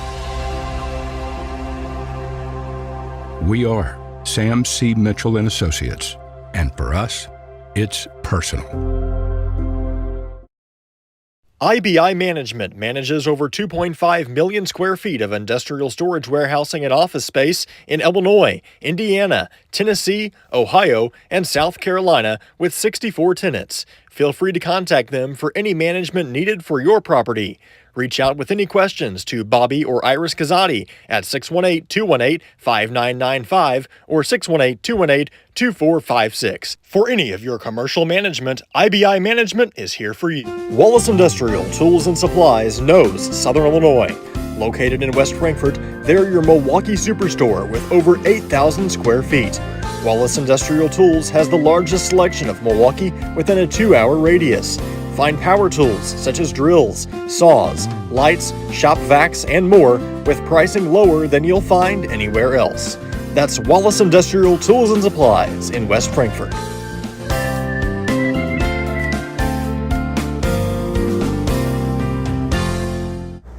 We are Sam C. Mitchell and Associates, and for us, it's personal. IBI Management manages over 2.5 million square feet of industrial storage warehousing and office space in Illinois, Indiana, Tennessee, Ohio, and South Carolina with 64 tenants. Feel free to contact them for any management needed for your property. Reach out with any questions to Bobby or Iris Kazadi at 618-218-5995 or 618-218-2456. For any of your commercial management, IBI Management is here for you. Wallace Industrial Tools and Supplies knows Southern Illinois. Located in West Frankfort, they're your Milwaukee superstore with over 8,000 square feet. Wallace Industrial Tools has the largest selection of Milwaukee within a 2-hour radius. Find power tools such as drills, saws, lights, shop vacs, and more with pricing lower than you'll find anywhere else. That's Wallace Industrial Tools and Supplies in West Frankfort.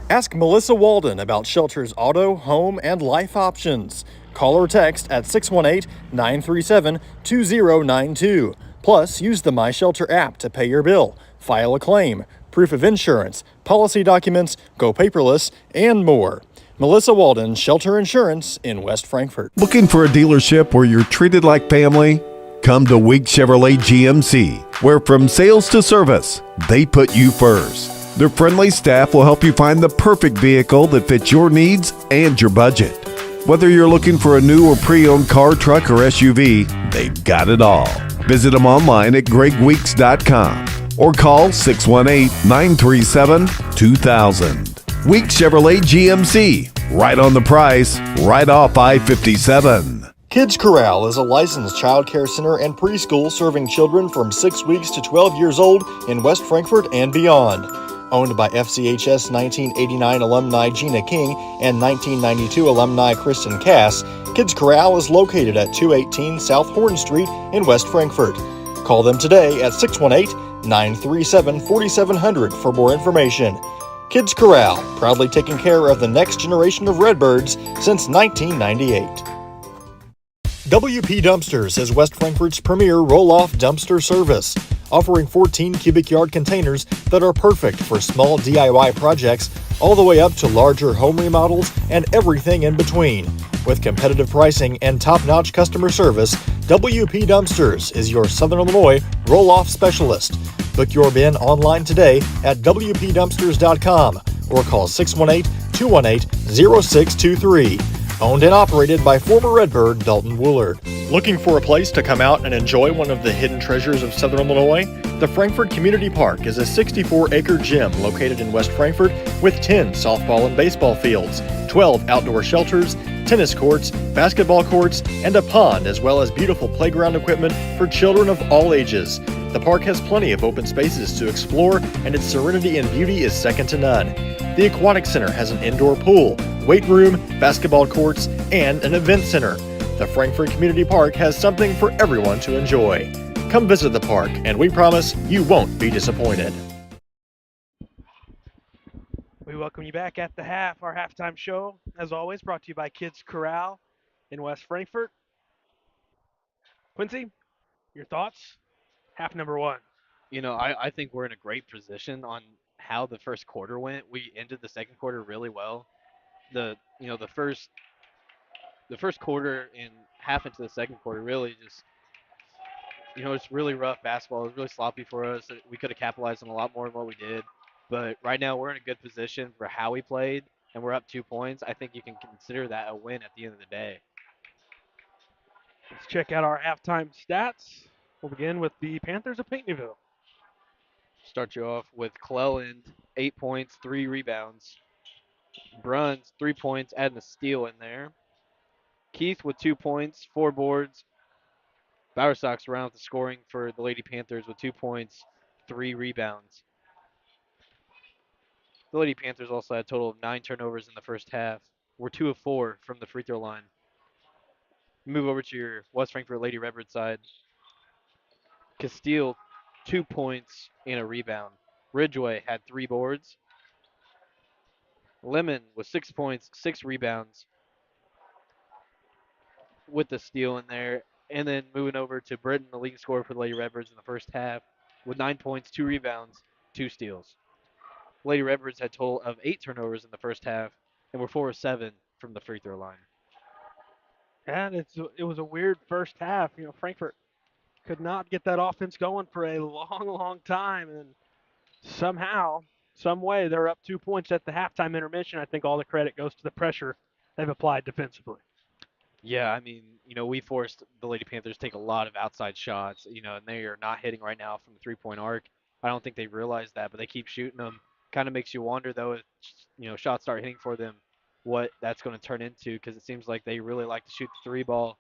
Ask Melissa Walden about Shelter's auto, home, and life options. Call or text at 618-937-2092. Plus, use the My Shelter app to pay your bill, file a claim, proof of insurance, policy documents, go paperless, and more. Melissa Walden, Shelter Insurance in West Frankfort. Looking for a dealership where you're treated like family? Come to Week Chevrolet GMC, where from sales to service, they put you first. Their friendly staff will help you find the perfect vehicle that fits your needs and your budget. Whether you're looking for a new or pre-owned car, truck, or SUV, they've got it all. Visit them online at gregweeks.com or call 618-937-2000. Week Chevrolet GMC, right on the price, right off I-57. Kids Corral is a licensed child care center and preschool serving children from 6 weeks to 12 years old in West Frankfort and beyond. Owned by FCHS 1989 alumni Gina King and 1992 alumni Kristen Cass, Kids Corral is located at 218 South Horn Street in West Frankfort. Call them today at 618-937-4700 for more information. Kids Corral, proudly taking care of the next generation of Redbirds since 1998. WP Dumpsters is West Frankfort's premier roll-off dumpster service, offering 14 cubic yard containers that are perfect for small DIY projects all the way up to larger home remodels and everything in between. With competitive pricing and top-notch customer service, WP Dumpsters is your Southern Illinois roll-off specialist. Book your bin online today at WPDumpsters.com or call 618-218-0623. Owned and operated by former Redbird Dalton Woolard. Looking for a place to come out and enjoy one of the hidden treasures of Southern Illinois? The Frankfort Community Park is a 64-acre gym located in West Frankfort with 10 softball and baseball fields, 12 outdoor shelters, tennis courts, basketball courts, and a pond, as well as beautiful playground equipment for children of all ages. The park has plenty of open spaces to explore, and its serenity and beauty is second to none. The Aquatic Center has an indoor pool, weight room, basketball courts, and an event center. The Frankfort Community Park has something for everyone to enjoy. Come visit the park, and we promise you won't be disappointed. We welcome you back at the half, our halftime show, as always, brought to you by Kids Corral in West Frankfort. Quincy, your thoughts? Half number one. I think we're in a great position on how the first quarter went. We ended the second quarter really well. The first quarter and half into the second quarter really just it's really rough basketball. It was really sloppy for us. We could have capitalized on a lot more than what we did. But right now we're in a good position for how we played, and we're up 2 points. I think you can consider that a win at the end of the day. Let's check out our halftime stats. We'll begin with the Panthers of Pinckneyville. Start you off with Cleland, 8 points, 3 rebounds. Bruns, 3 points, adding a steal in there. Keith with 2 points, 4 boards. Bowersox round out the scoring for the Lady Panthers with 2 points, 3 rebounds. The Lady Panthers also had a total of 9 turnovers in the first half. We're 2 of 4 from the free throw line. Move over to your West Frankfort Lady Redbird side. Castile, 2 points and a rebound. Ridgeway had 3 boards. Lemon with 6 points, 6 rebounds with the steal in there. And then moving over to Britton, the leading scorer for the Lady Redbirds in the first half, with 9 points, 2 rebounds, 2 steals. Lady Redbirds had a total of 8 turnovers in the first half, and were 4 of 7 from the free throw line. And it was a weird first half. Frankfort could not get that offense going for a long, long time. And somehow, some way, they're up 2 points at the halftime intermission. I think all the credit goes to the pressure they've applied defensively. Yeah, I mean, we forced the Lady Panthers to take a lot of outside shots, and they are not hitting right now from the three-point arc. I don't think they realize that, but they keep shooting them. Kind of makes you wonder, though, if, shots start hitting for them, what that's going to turn into, because it seems like they really like to shoot the three ball,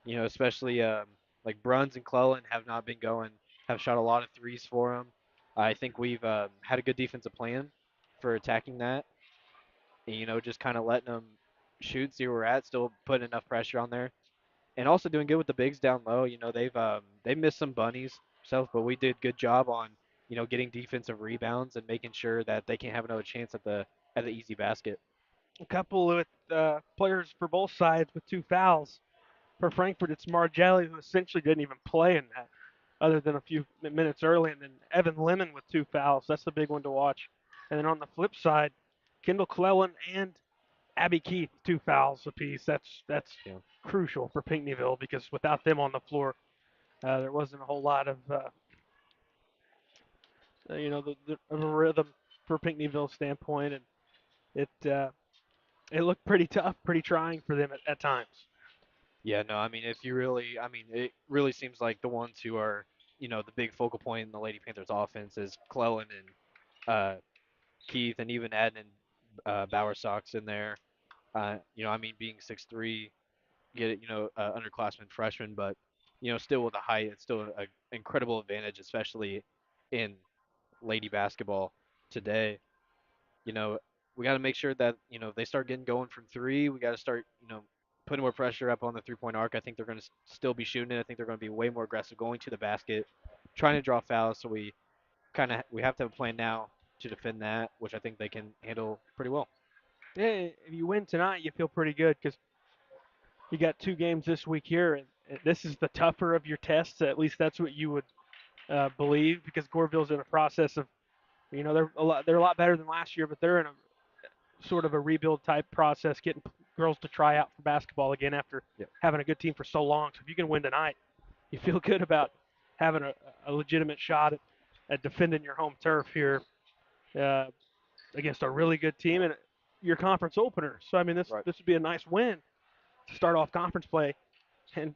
especially like Bruns and Cleland have shot a lot of threes for them. I think we've had a good defensive plan for attacking that, and, just kind of letting them shoot, see where we're at, still putting enough pressure on there, and also doing good with the bigs down low. They've missed some bunnies themselves, but we did good job on getting defensive rebounds and making sure that they can't have another chance at the easy basket. A couple of players for both sides with 2 fouls. For Frankfort, it's Margelli, who essentially didn't even play in that, other than a few minutes early, and then Evan Lemon with 2 fouls. That's the big one to watch. And then on the flip side, Kendall Cleland and Abby Keith, 2 fouls apiece. That's Yeah. crucial for Pinckneyville, because without them on the floor, there wasn't a whole lot of the rhythm for Pinckneyville's standpoint, and it looked pretty tough, pretty trying for them at times. Yeah, no, I mean, it really seems like the ones who are, the big focal point in the Lady Panthers offense is Cleland and Keith, and even adding Bowersox in there. Being 6'3", get it, underclassmen freshman, but still with a height, it's still an incredible advantage, especially in lady basketball today. You know, we got to make sure that they start getting going from three. We got to start putting more pressure up on the 3-point arc. I think they're going to still be shooting it. I think they're going to be way more aggressive going to the basket, trying to draw fouls. So we have to have a plan now to defend that, which I think they can handle pretty well. Yeah, if you win tonight, you feel pretty good, because you got 2 games this week here, and this is the tougher of your tests. At least that's what you would believe, because Goreville's in a process of, they're a lot better than last year, but they're in a sort of a rebuild type process, getting girls to try out for basketball again after having a good team for so long. So if you can win tonight, you feel good about having a legitimate shot at defending your home turf here uh, against a really good team and your conference opener. So I mean, this would be a nice win to start off conference play, and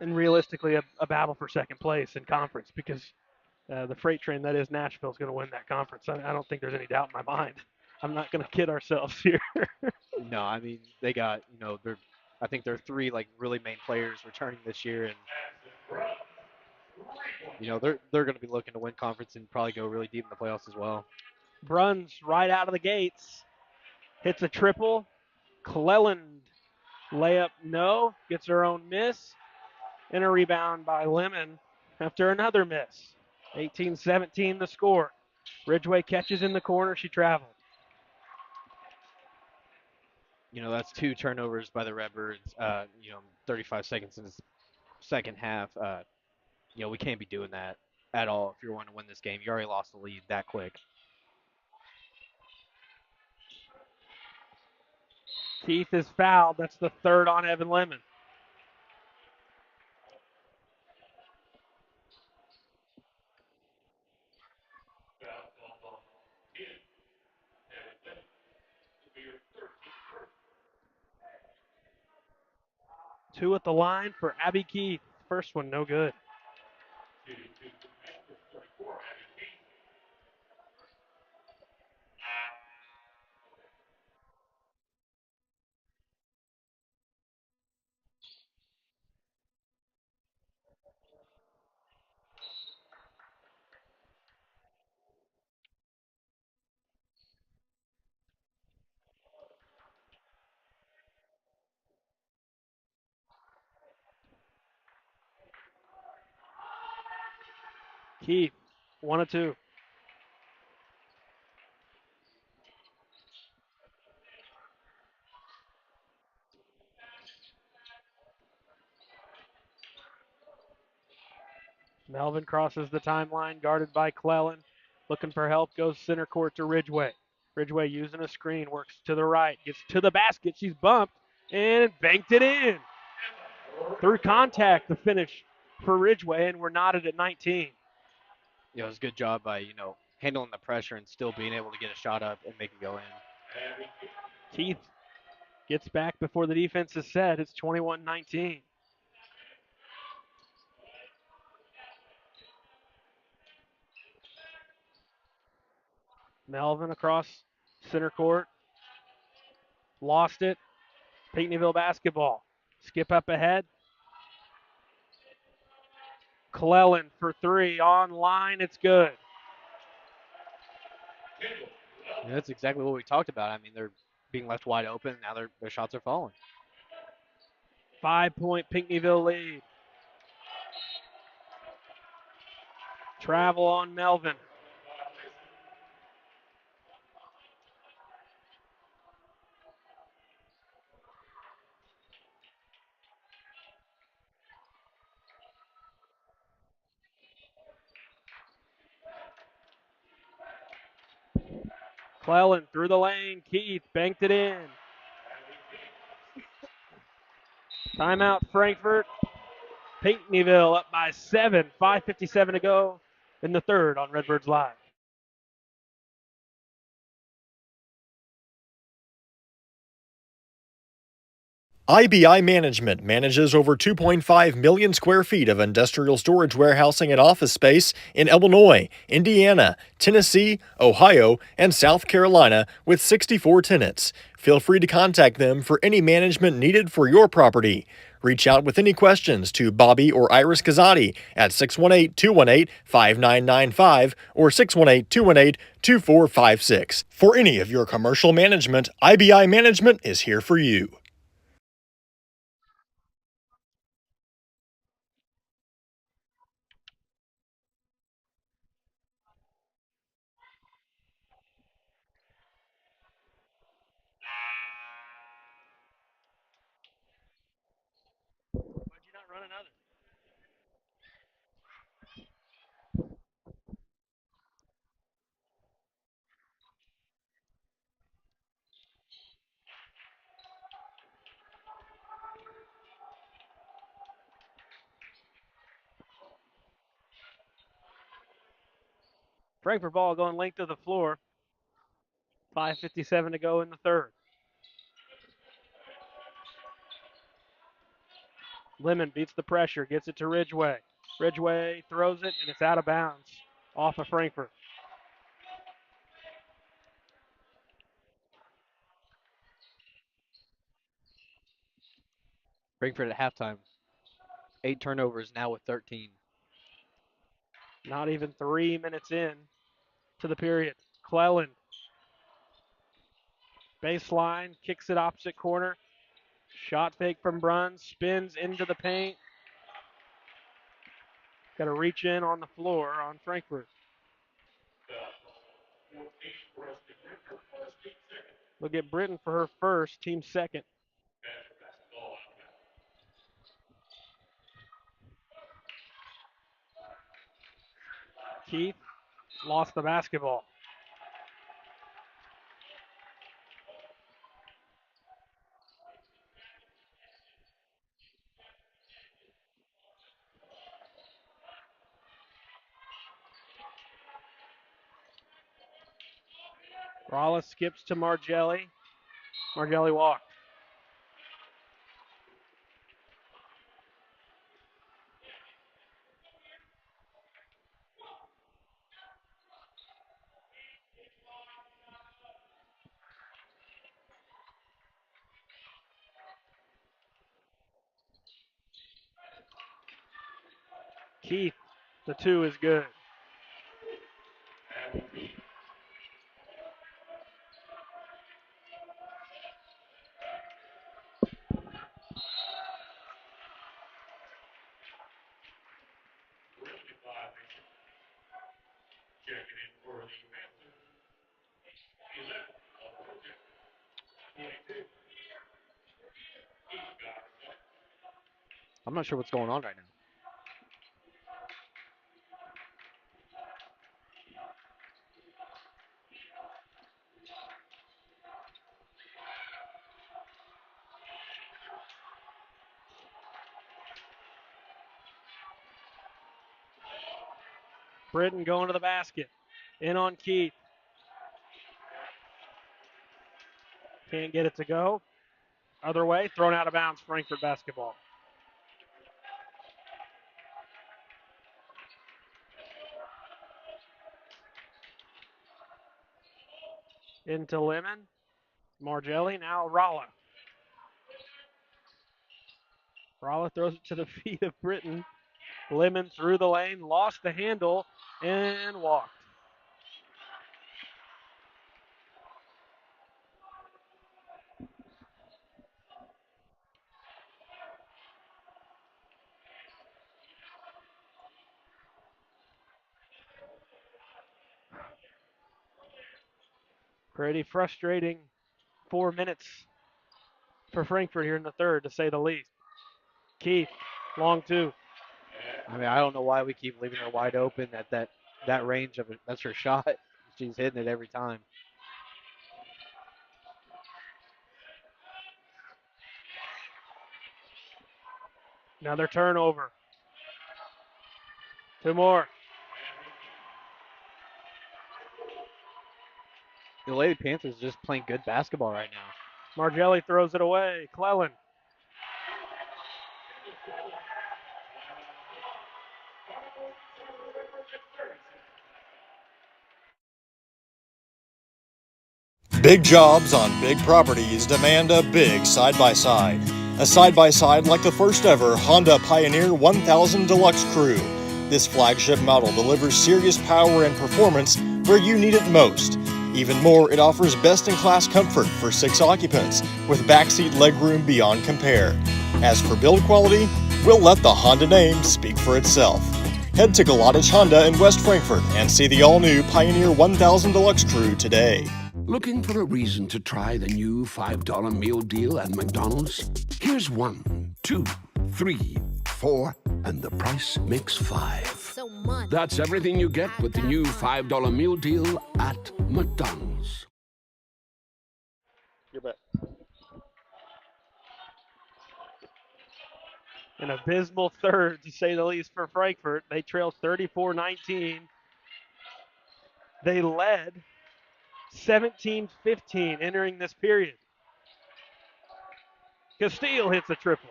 realistically a battle for second place in conference, because the freight train that is Nashville is going to win that conference. I don't think there's any doubt in my mind. I'm not going to kid ourselves here. No, I mean they got I think there are three like really main players returning this year, and they're going to be looking to win conference and probably go really deep in the playoffs as well. Bruns right out of the gates hits a triple. Cleland layup no, gets her own miss, and a rebound by Lemon after another miss. 18-17 the score. Ridgeway catches in the corner. She traveled. That's 2 turnovers by the Redbirds. 35 seconds in the second half. We can't be doing that at all if you're wanting to win this game. You already lost the lead that quick. Keith is fouled. That's the third on Evan Lemon. Two at the line for Abby Keith. First one, no good. Keith, 1 of 2. Melvin crosses the timeline, guarded by Cleland. Looking for help, goes center court to Ridgeway. Ridgeway using a screen, works to the right, gets to the basket. She's bumped and banked it in. Through contact, the finish for Ridgeway, and we're knotted at 19. It was a good job by, handling the pressure and still being able to get a shot up and make it go in. Keith gets back before the defense is set. It's 21-19. Melvin across center court. Lost it. Pinckneyville basketball. Skip up ahead. Cleland for 3. Online, it's good. That's exactly what we talked about. I mean, they're being left wide open. Now their shots are falling. 5-point Pinckneyville lead. Travel on Melvin. Cleland through the lane. Keith banked it in. Timeout, Frankfort. Pinckneyville up by 7. 5:57 to go in the third on Redbirds Live. IBI Management manages over 2.5 million square feet of industrial storage warehousing and office space in Illinois, Indiana, Tennessee, Ohio, and South Carolina with 64 tenants. Feel free to contact them for any management needed for your property. Reach out with any questions to Bobby or Iris Kazadi at 618-218-5995 or 618-218-2456. For any of your commercial management, IBI Management is here for you. Why'd you not run another? Frankfurt ball going length of the floor. 5:57 to go in the third. Lemon beats the pressure, gets it to Ridgeway. Ridgeway throws it, and it's out of bounds off of Frankfurt. Frankfurt at halftime. 8 turnovers, now with 13. Not even 3 minutes in to the period. Cleland. Baseline, kicks it opposite corner. Shot fake from Bruns, spins into the paint. Got to reach in on the floor on Frankfurt. We'll get Britton for her first, team second. Keith lost the basketball. Rala skips to Margelli. Margelli walked. Keith, the 2 is good. I'm not sure what's going on right now. Britton going to the basket. In on Keith. Can't get it to go. Other way, thrown out of bounds, Frankfurt basketball. Into Lemon. Margelli, now Rala. Rala throws it to the feet of Britton. Lemon through the lane, lost the handle, and walked. Pretty frustrating 4 minutes for Frankfurt here in the third, to say the least. Keith, long 2. I mean, I don't know why we keep leaving her wide open at that range of it. That's her shot. She's hitting it every time. Another turnover. 2 more. The Lady Panthers are just playing good basketball right now. Margelli throws it away. Cleland. Big jobs on big properties demand a big side-by-side. A side-by-side like the first ever Honda Pioneer 1000 Deluxe Crew. This flagship model delivers serious power and performance where you need it most. Even more, it offers best-in-class comfort for 6 occupants with backseat legroom beyond compare. As for build quality, we'll let the Honda name speak for itself. Head to Galatich Honda in West Frankfort and see the all-new Pioneer 1000 Deluxe Crew today. Looking for a reason to try the new $5 meal deal at McDonald's? Here's 1, 2, 3, 4, and the price makes 5. So much. That's everything you get with the new $5 meal deal at McDonald's. You bet. An abysmal third, to say the least, for Frankfurt. They trail 34-19 They led 17-15 entering this period. Castile hits a triple.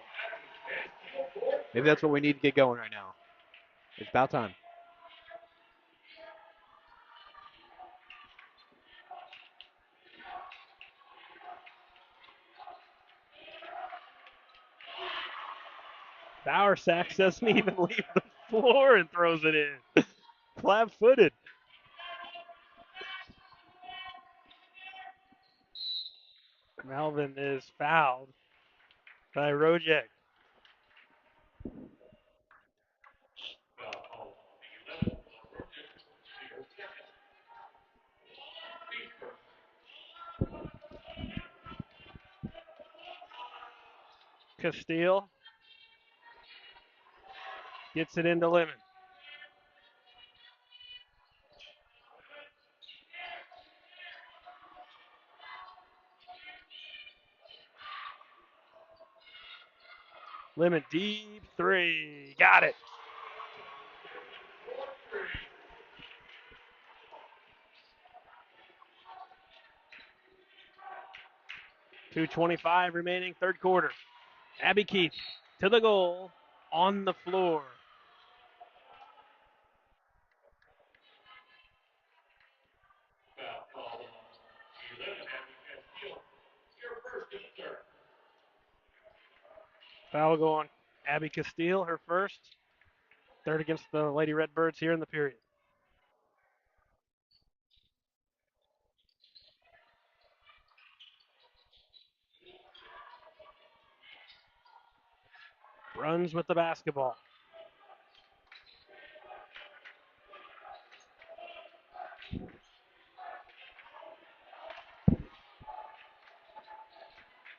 Maybe that's what we need to get going right now. It's about time. Bowersack doesn't even leave the floor and throws it in. Flat-footed. Melvin is fouled by Rojek. Castile gets it into Lemon. Lemon deep three. Got it. .225 remaining, third quarter. Abby Keith to the goal, on the floor. Foul go on Abby Castile, her first. Third against the Lady Redbirds here in the period. Bruns with the basketball.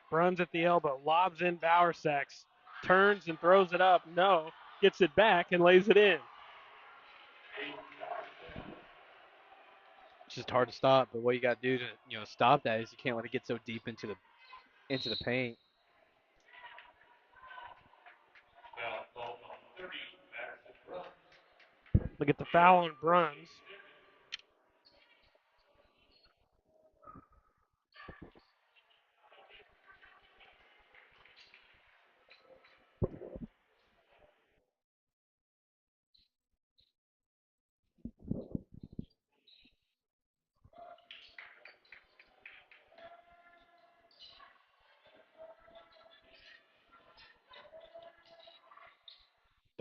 Bruns at the elbow, lobs in Bowersacks, turns and throws it up. No, gets it back and lays it in. It's just hard to stop, but what you got to do to stop that is you can't let it get so deep into the paint. Look at the foul on Bruns.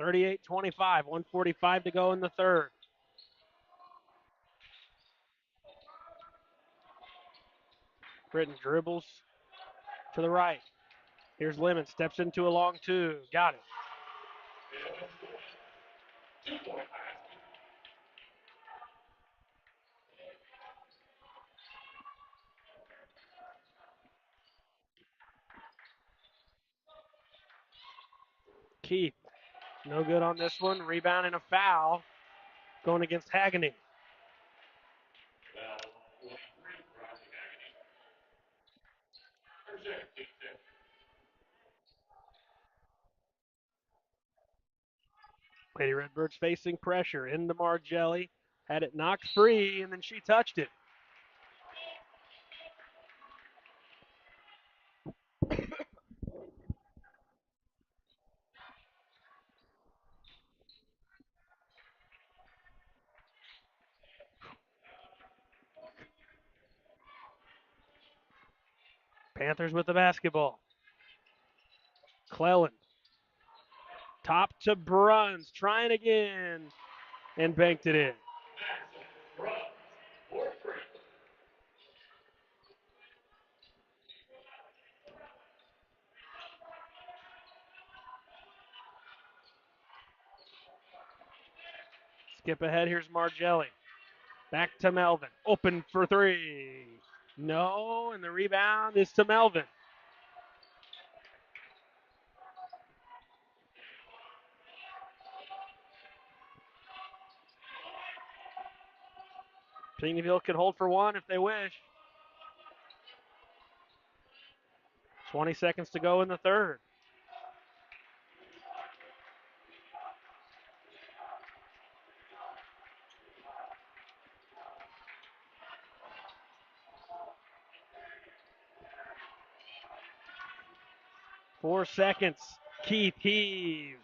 .38-25, 1:45 to go in the third. Britton dribbles to the right. Here's Lemon, steps into a long two. Got it. Keith, no good on this one. Rebound and a foul going against Haggany. Lady Redbirds facing pressure into Margelli. Had it knocked free, and then she touched it. Panthers with the basketball. Cleland. Top to Bruns. Trying again. And banked it in. Skip ahead. Here's Margelli. Back to Melvin. Open for three. No, and the rebound is to Melvin. Pinckneyville could hold for one if they wish. 20 seconds to go in the third. 4 seconds. Keith heaves.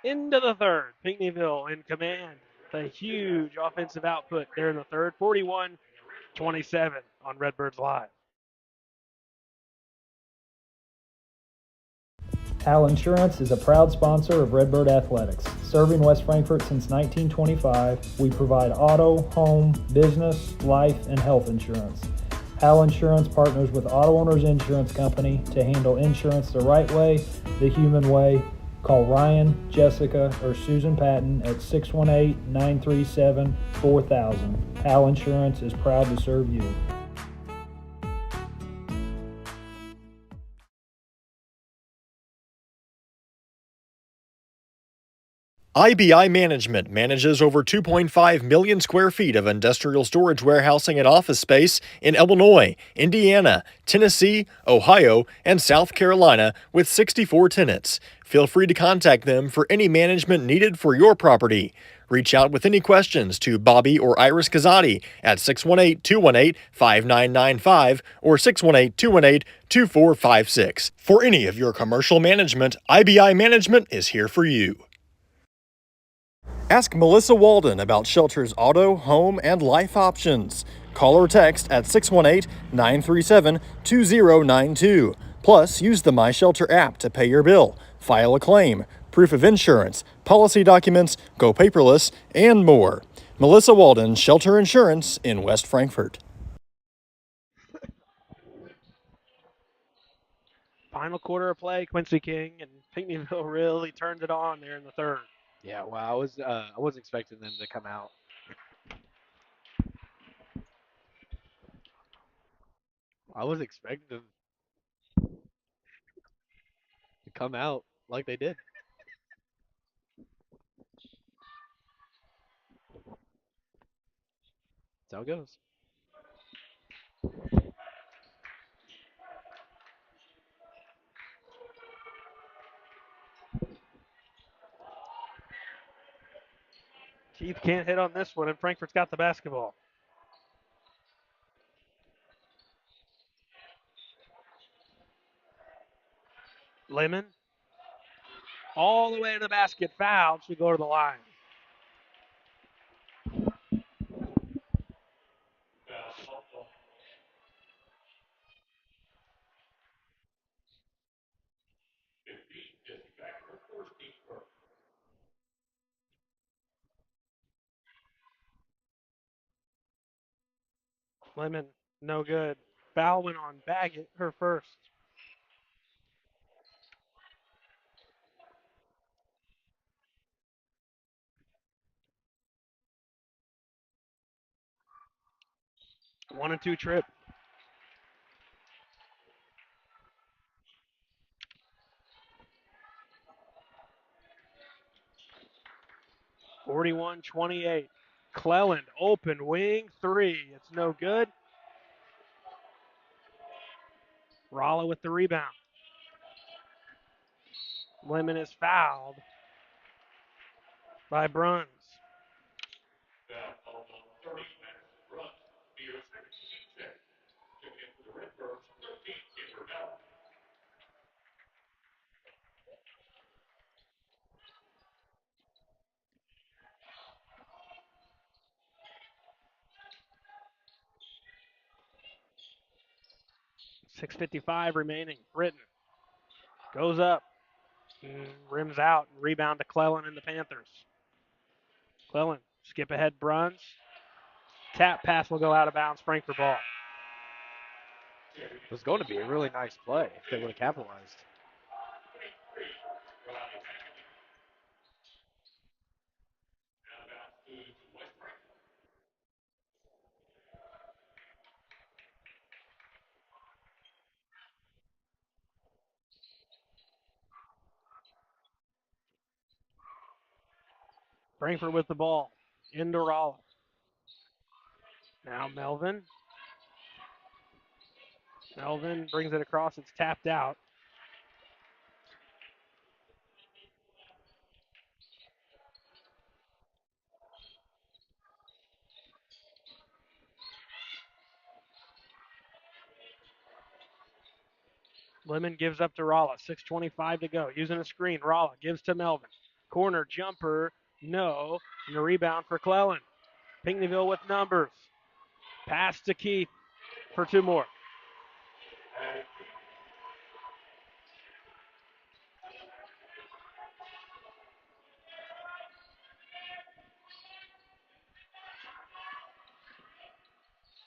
Into the third. Pinckneyville in command. A huge offensive output there in the third. 41-27 on Redbirds Live. Al Insurance is a proud sponsor of Redbird Athletics. Serving West Frankfort since 1925, we provide auto, home, business, life, and health insurance. Al Insurance partners with Auto Owners Insurance Company to handle insurance the right way, the human way. Call Ryan, Jessica, or Susan Patton at 618-937-4000. Al Insurance is proud to serve you. IBI Management manages over 2.5 million square feet of industrial storage warehousing and office space in Illinois, Indiana, Tennessee, Ohio, and South Carolina with 64 tenants. Feel free to contact them for any management needed for your property. Reach out with any questions to Bobby or Iris Kazadi at 618-218-5995 or 618-218-2456. For any of your commercial management, IBI Management is here for you. Ask Melissa Walden about Shelter's auto, home, and life options. Call or text at 618-937-2092. Plus, use the My Shelter app to pay your bill, file a claim, proof of insurance, policy documents, go paperless, and more. Melissa Walden, Shelter Insurance in West Frankfort. Final quarter of play, Quincy King and Pinckneyville really turned it on there in the third. Yeah, wow. I wasn't expecting them to come out. I was expecting them to come out like they did. That's how it goes. Keith can't hit on this one, and Frankfurt's got the basketball. Lemon, all the way to the basket, fouled. Should go to the line. Lemon, no good. Foul went on Baggett, her first. One and two trip. (41-28). Cleland, open wing, three. It's no good. Rolla with the rebound. Lemon is fouled by Bruns. .6:55 remaining. Britton goes up, rims out, rebound to Cleland and the Panthers. Cleland, skip ahead Bruns. Tap pass will go out of bounds, Frankfurt ball. It was going to be a really nice play if they would have capitalized. Frankfurt with the ball. Into Rolla. Now Melvin. Melvin brings it across. It's tapped out. Lemon gives up to Rolla. 6:25 to go. Using a screen. Rolla gives to Melvin. Corner jumper. No. And a rebound for Cleland. Pinckneyville with numbers. Pass to Keith for two more.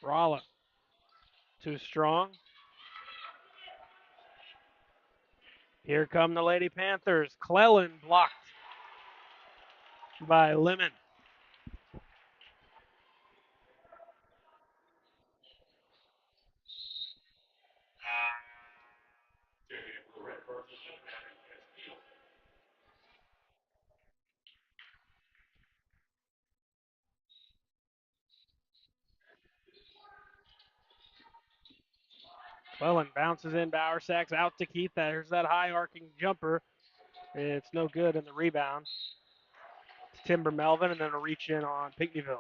Rolla. Too strong. Here come the Lady Panthers. Cleland blocked by Lemon. Cleland bounces in Bowersax out to Keith. There's that high arcing jumper. It's no good in the rebound. It's Timber Melvin and then a reach in on Pinckneyville.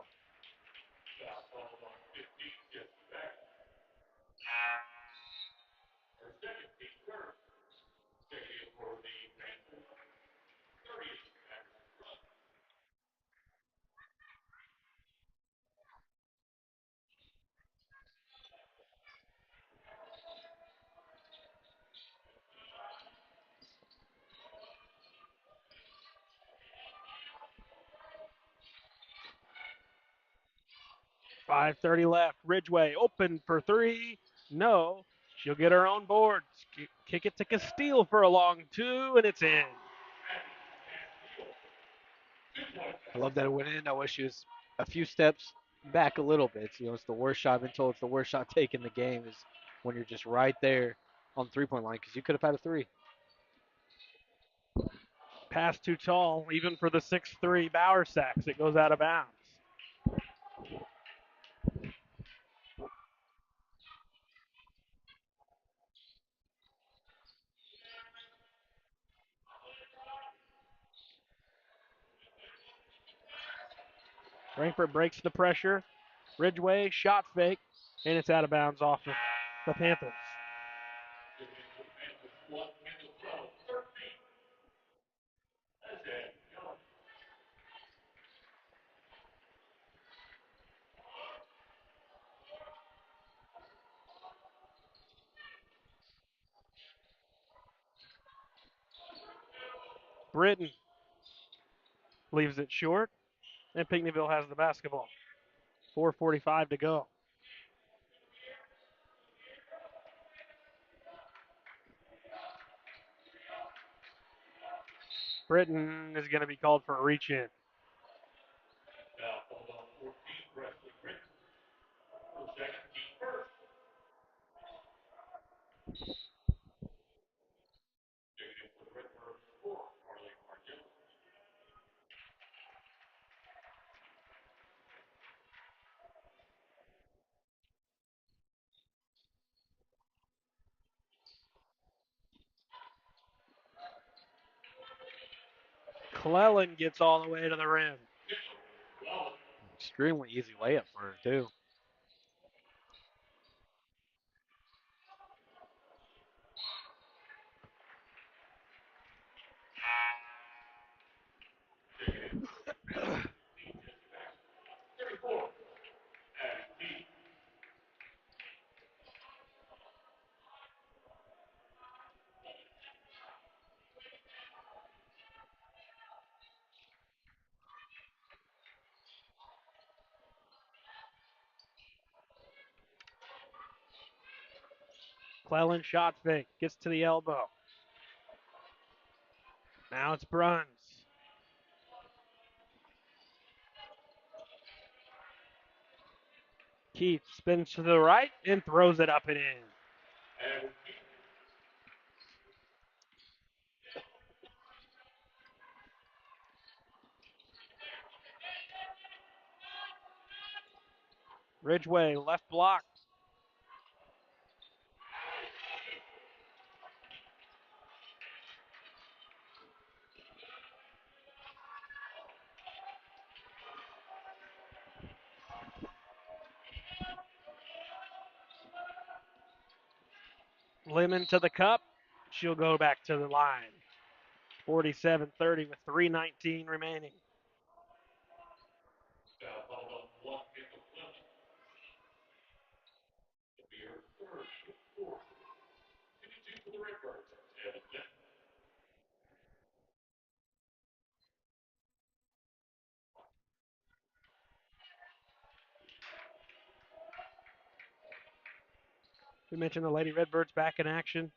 .5:30 left. Ridgeway open for three. No. She'll get her own board. Kick it to Castile for a long two, and it's in. I love that it went in. I wish she was a few steps back a little bit. It's the worst shot. I've been told it's the worst shot taken in the game is when you're just right there on the three-point line because you could have had a three. Pass too tall, even for the 6'3" Bowersax. It goes out of bounds. Frankfurt breaks the pressure. Ridgeway, shot fake, and it's out of bounds off of the Panthers. Britton leaves it short, and Pinckneyville has the basketball. 4:45 to go. Britton is going to be called for a reach in. Cleland gets all the way to the rim. Extremely easy layup for her, too. Cleland shot fake, gets to the elbow. Now it's Bruns. Keith spins to the right and throws it up and in. Ridgeway, left block. Lemon to the cup. She'll go back to the line. 47-30 with 3:19 remaining. We mentioned the Lady Redbirds back in action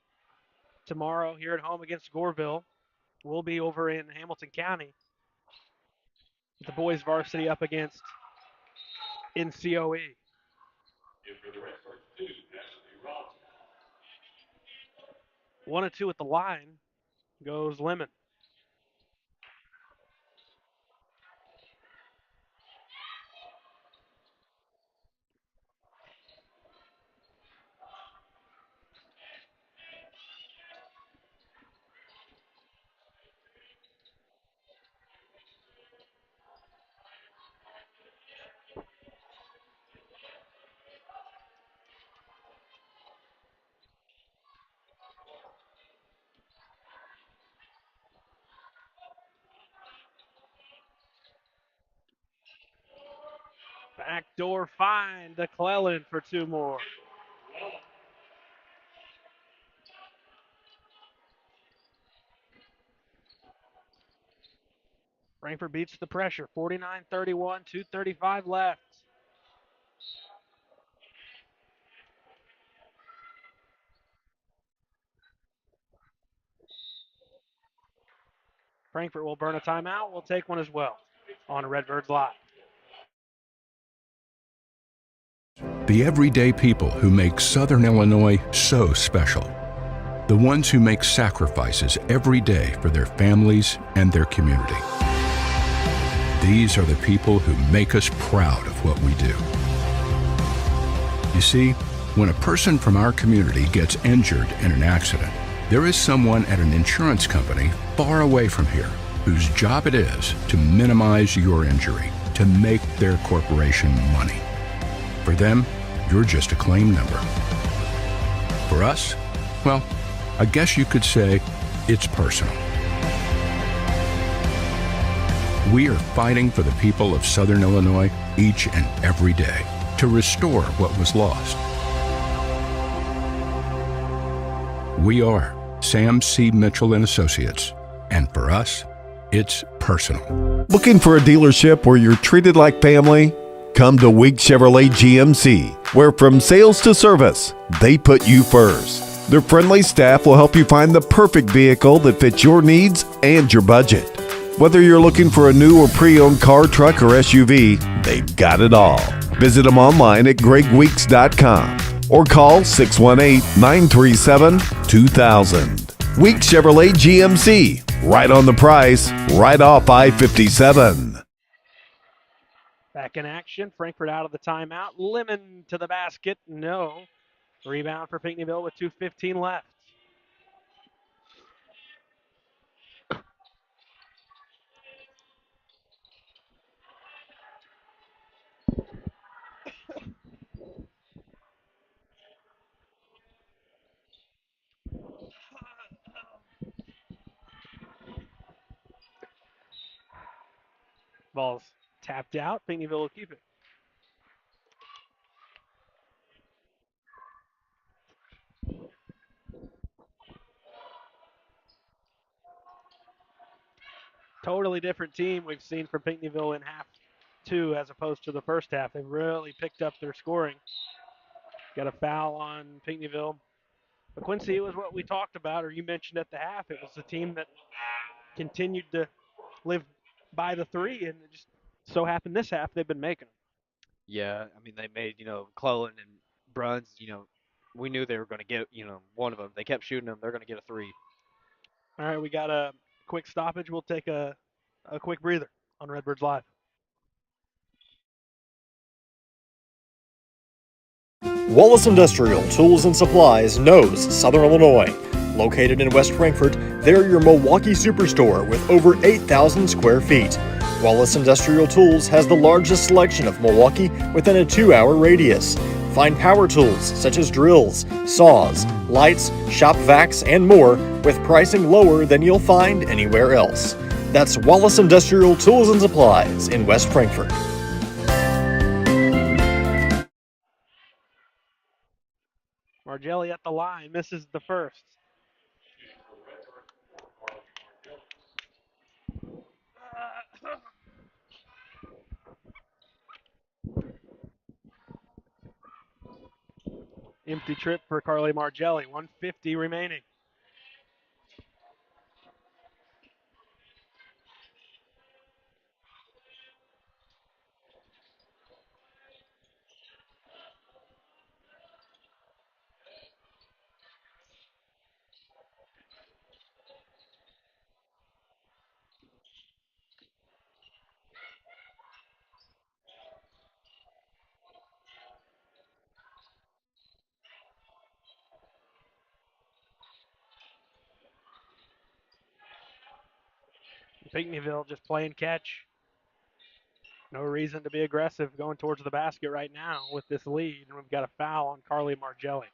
tomorrow here at home against Goreville. We'll be over in Hamilton County with the boys varsity up against NCOE. One and two at the line goes Lemon. Backdoor find to Cleland for two more. Frankfort beats the pressure, 49-31, 2:35 left. Frankfort will burn a timeout. We'll take one as well on Redbirds Live. The everyday people who make Southern Illinois so special. The ones who make sacrifices every day for their families and their community. These are the people who make us proud of what we do. You see, when a person from our community gets injured in an accident, there is someone at an insurance company far away from here whose job it is to minimize your injury, to make their corporation money. For them, you're just a claim number. For us, well, I guess you could say it's personal. We are fighting for the people of Southern Illinois each and every day to restore what was lost. We are Sam C. Mitchell and Associates, and for us, it's personal. Looking for a dealership where you're treated like family? Come to Week Chevrolet GMC, where from sales to service, they put you first. Their friendly staff will help you find the perfect vehicle that fits your needs and your budget. Whether you're looking for a new or pre-owned car, truck, or SUV, they've got it all. Visit them online at gregweeks.com or call 618-937-2000. Week Chevrolet GMC, right on the price, right off I-57. Back in action, Frankfort out of the timeout. Lemon to the basket, no. Rebound for Pinckneyville with 2:15 left. Ball's tapped out. Pinckneyville will keep it. Totally different team we've seen from Pinckneyville in half two as opposed to the first half. They've really picked up their scoring. Got a foul on Pinckneyville. But Quincy, it was what we talked about, or you mentioned at the half. It was the team that continued to live by the three, and it just so happened this half they've been making them. Yeah, I mean, they made, Cleland and Bruns, we knew they were going to get, one of them. They kept shooting them. They're going to get a three. All right, we got a quick stoppage. We'll take a quick breather on Redbirds Live. Wallace Industrial Tools and Supplies knows Southern Illinois. Located in West Frankfort, they're your Milwaukee superstore with over 8,000 square feet. Wallace Industrial Tools has the largest selection of Milwaukee within a 2-hour radius. Find power tools such as drills, saws, lights, shop vacs, and more with pricing lower than you'll find anywhere else. That's Wallace Industrial Tools and Supplies in West Frankfort. Margelli at the line, misses the first. Empty trip for Carly Margelli, 150 remaining. Pinckneyville just playing catch. No reason to be aggressive going towards the basket right now with this lead, and we've got a foul on Carly Margelli.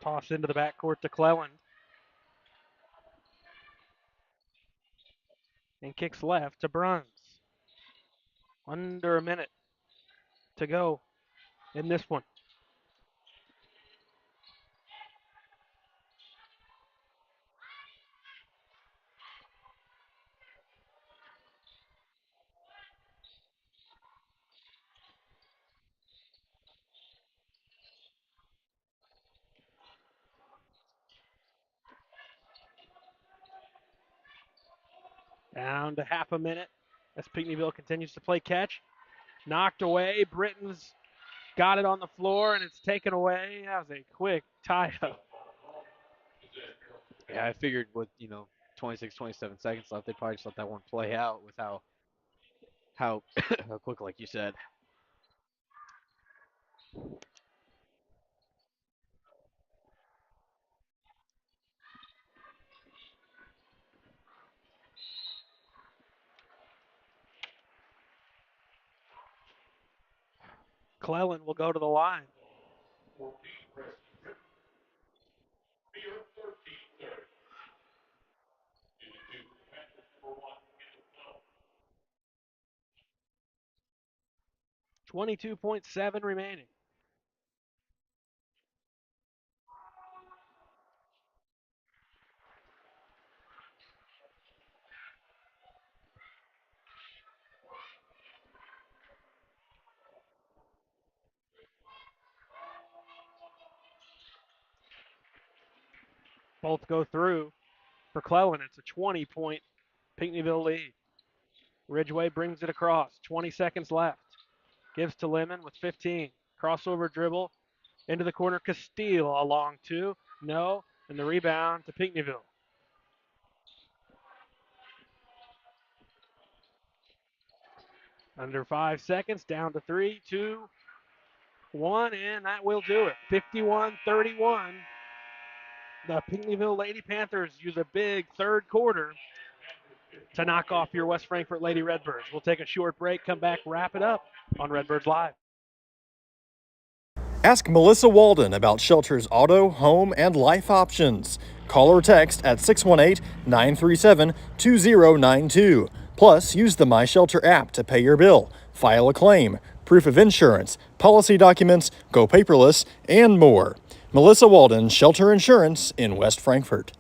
Toss into the backcourt to Cleland. And kicks left to Bruns. Under a minute to go in this one. Down to half a minute as Pinckneyville continues to play catch. Knocked away. Britton's got it on the floor, and it's taken away. That was a quick tie-up. Yeah, I figured with 26, 27 seconds left, they probably just let that one play out with how how quick, like you said. Cleland will go to the line. $22.7 remaining. Both go through. For Cleland, it's a 20-point Pinckneyville lead. Ridgeway brings it across. 20 seconds left. Gives to Lemon with 15. Crossover dribble into the corner. Castile along two. No. And the rebound to Pinckneyville. Under 5 seconds. Down to 3, 2, 1. And that will do it. 51-31. The Pinckneyville Lady Panthers use a big third quarter to knock off your West Frankfort Lady Redbirds. We'll take a short break, come back, wrap it up on Redbirds Live. Ask Melissa Walden about Shelter's auto, home, and life options. Call or text at 618-937-2092. Plus, use the My Shelter app to pay your bill, file a claim, proof of insurance, policy documents, go paperless, and more. Melissa Walden, Shelter Insurance in West Frankfort.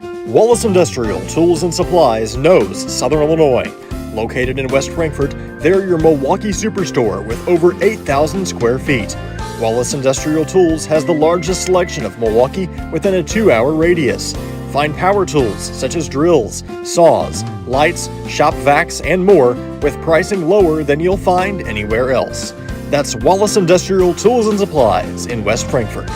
Wallace Industrial Tools and Supplies knows Southern Illinois. Located in West Frankfort, they're your Milwaukee superstore with over 8,000 square feet. Wallace Industrial Tools has the largest selection of Milwaukee within a 2-hour radius. Find power tools such as drills, saws, lights, shop vacs, and more with pricing lower than you'll find anywhere else. That's Wallace Industrial Tools and Supplies in West Frankfort.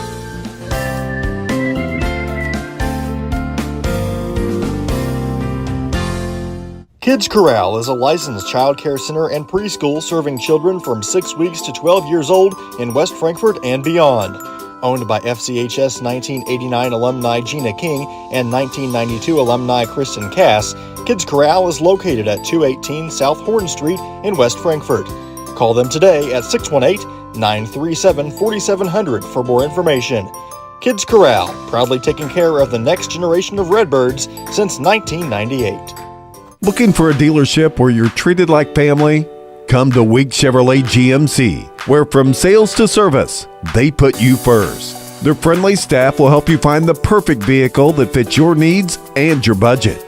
Kids Corral is a licensed child care center and preschool serving children from 6 weeks to 12 years old in West Frankfort and beyond. Owned by FCHS 1989 alumni Gina King and 1992 alumni Kristen Cass, Kids Corral is located at 218 South Horn Street in West Frankfort. Call them today at 618-937-4700 for more information. Kids Corral, proudly taking care of the next generation of Redbirds since 1998. Looking for a dealership where you're treated like family? Come to Week Chevrolet GMC, where from sales to service, they put you first. Their friendly staff will help you find the perfect vehicle that fits your needs and your budget.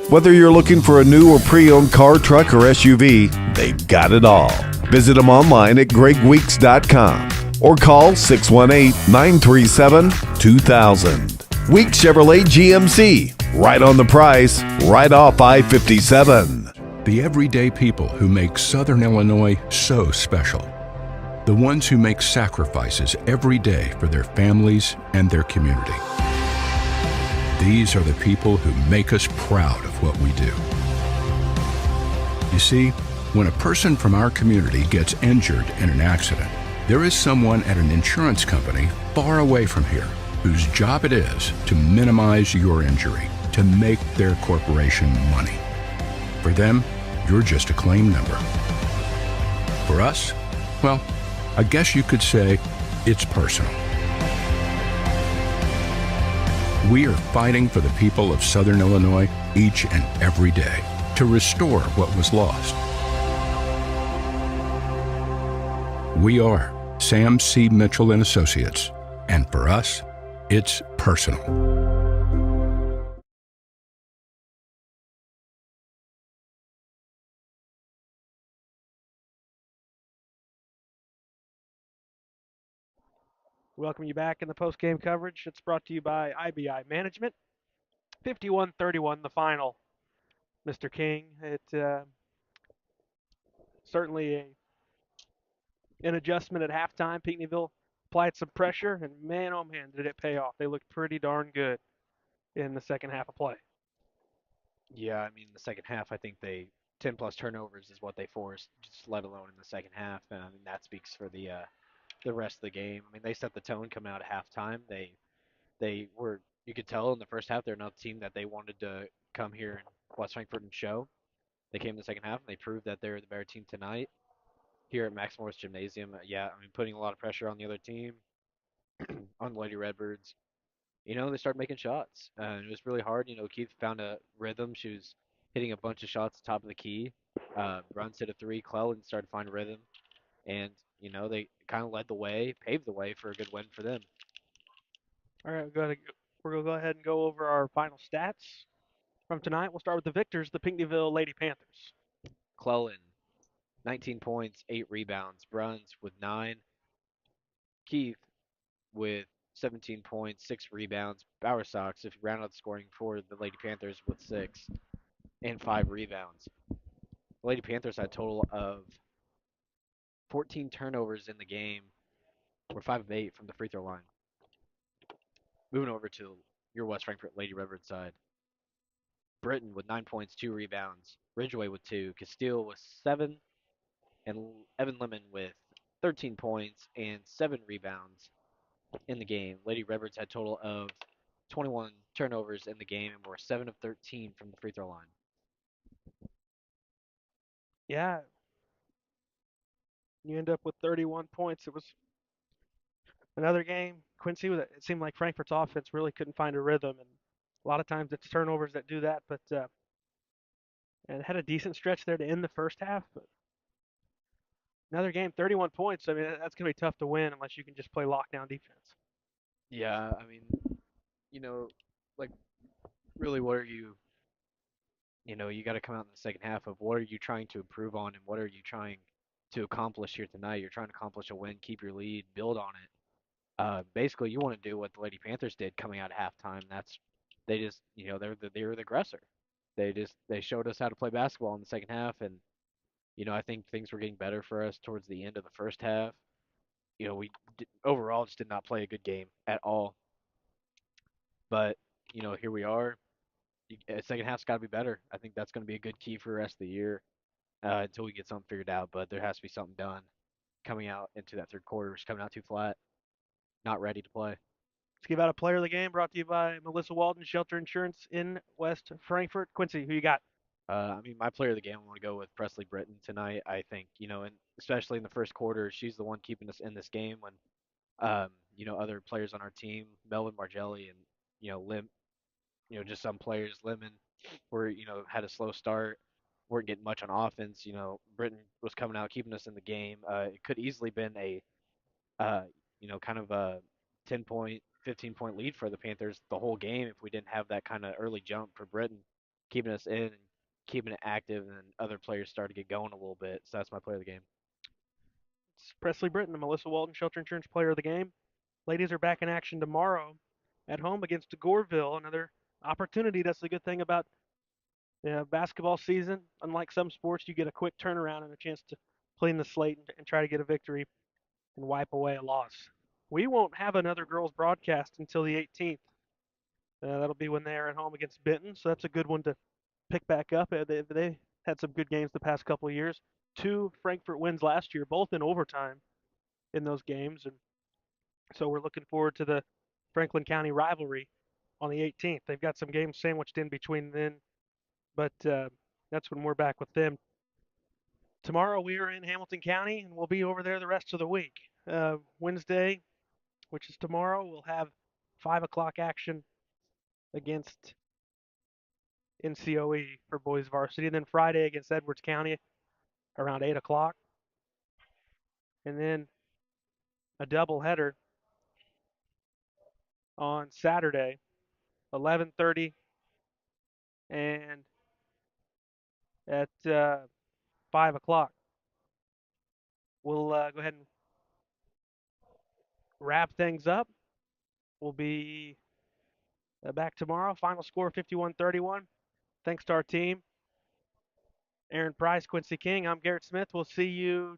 Whether you're looking for a new or pre-owned car, truck, or SUV, they've got it all. Visit them online at gregweeks.com or call 618-937-2000. Week Chevrolet GMC, right on the price, right off I-57. The everyday people who make Southern Illinois so special. The ones who make sacrifices every day for their families and their community. These are the people who make us proud of what we do. You see, when a person from our community gets injured in an accident, there is someone at an insurance company far away from here whose job it is to minimize your injury, to make their corporation money. For them, you're just a claim number. For us, well, I guess you could say it's personal. We are fighting for the people of Southern Illinois each and every day to restore what was lost. We are Sam C. Mitchell and Associates, and for us, it's personal. Welcome you back in the post-game coverage. It's brought to you by IBI Management. 51-31 the final, Mr. King. It certainly an adjustment at halftime. Pinckneyville applied some pressure, and man, oh man, did it pay off. They looked pretty darn good in the second half of play. Yeah, I mean, the second half, I think 10 plus turnovers is what they forced, just let alone in the second half. And I mean, that speaks for the rest of the game. I mean, they set the tone coming out at halftime. They were, you could tell in the first half, they're not the team that they wanted to come here in West Frankfort and show. They came in the second half and they proved that they're the better team tonight here at Max Morris Gymnasium. Yeah, I mean, putting a lot of pressure on the other team, on the Lady Redbirds. They started making shots. It was really hard. Keith found a rhythm. She was hitting a bunch of shots at the top of the key. Runs hit a three. Cleland started to find rhythm. And, they kind of led the way, paved the way for a good win for them. All right, we're going to go ahead and go over our final stats from tonight. We'll start with the victors, the Pinckneyville Lady Panthers. Cleland, 19 points, 8 rebounds. Bruns with 9. Keith with 17 points, 6 rebounds. Bower Sox, if you round out the scoring for the Lady Panthers, with 6 and 5 rebounds. The Lady Panthers had a total of 14 turnovers in the game. We're 5 of 8 from the free throw line. Moving over to your West Frankfort Lady Redbird side. Britton with 9 points, 2 rebounds. Ridgeway with 2. Castile with 7. And Evan Lemon with 13 points and 7 rebounds in the game. Lady Redbirds had a total of 21 turnovers in the game and were 7 of 13 from the free throw line. Yeah, you end up with 31 points. It was another game. Quincy, it seemed like Frankfurt's offense really couldn't find a rhythm, and a lot of times it's turnovers that do that. But and had a decent stretch there to end the first half. But another game, 31 points. I mean, that's gonna be tough to win unless you can just play lockdown defense. Yeah, I mean, you know, like really, what are you? You got to come out in the second half of what are you trying to improve on and what are you trying to accomplish here tonight? You're trying to accomplish a win, keep your lead, build on it. Basically, you want to do what the Lady Panthers did coming out at halftime. That's they just they were the aggressor. They showed us how to play basketball in the second half, and I think things were getting better for us towards the end of the first half. We overall just did not play a good game at all. But here we are. second half's got to be better. I think that's going to be a good key for the rest of the year until we get something figured out. But there has to be something done coming out into that third quarter. It's coming out too flat, not ready to play. Let's give out a player of the game brought to you by Melissa Walden, Shelter Insurance in West Frankfort. Quincy, who you got? I mean, my player of the game, I want to go with Presley Britton tonight. I think, and especially in the first quarter, she's the one keeping us in this game when, other players on our team, Melvin Margelli and, Lim, just some players, Lemon, were, had a slow start, weren't getting much on offense. Britton was coming out, keeping us in the game. It could easily been uh, kind of a 10-point, 15-point lead for the Panthers the whole game if we didn't have that kind of early jump for Britton, keeping us in and keeping it active, and then other players started to get going a little bit. So that's my player of the game. It's Presley Britton, the Melissa Walden Shelter Insurance player of the game. Ladies are back in action tomorrow at home against Goreville. Another opportunity. That's the good thing about basketball season. Unlike some sports, you get a quick turnaround and a chance to clean the slate and try to get a victory and wipe away a loss. We won't have another girls broadcast until the 18th. That'll be when they're at home against Benton, so that's a good one to pick back up. They had some good games the past couple of years. 2 Frankfort wins last year, both in overtime in those games, and so we're looking forward to the Franklin County rivalry on the 18th. They've got some games sandwiched in between then, but that's when we're back with them. Tomorrow we are in Hamilton County, and we'll be over there the rest of the week. Wednesday, which is tomorrow, we'll have 5 o'clock action against NCOE for boys varsity. And then Friday against Edwards County around 8 o'clock. And then a doubleheader on Saturday, 11:30, and at 5 o'clock. We'll go ahead and wrap things up. We'll be back tomorrow. Final score 51-31. Thanks to our team. Aaron Price, Quincy King. I'm Garrett Smith. We'll see you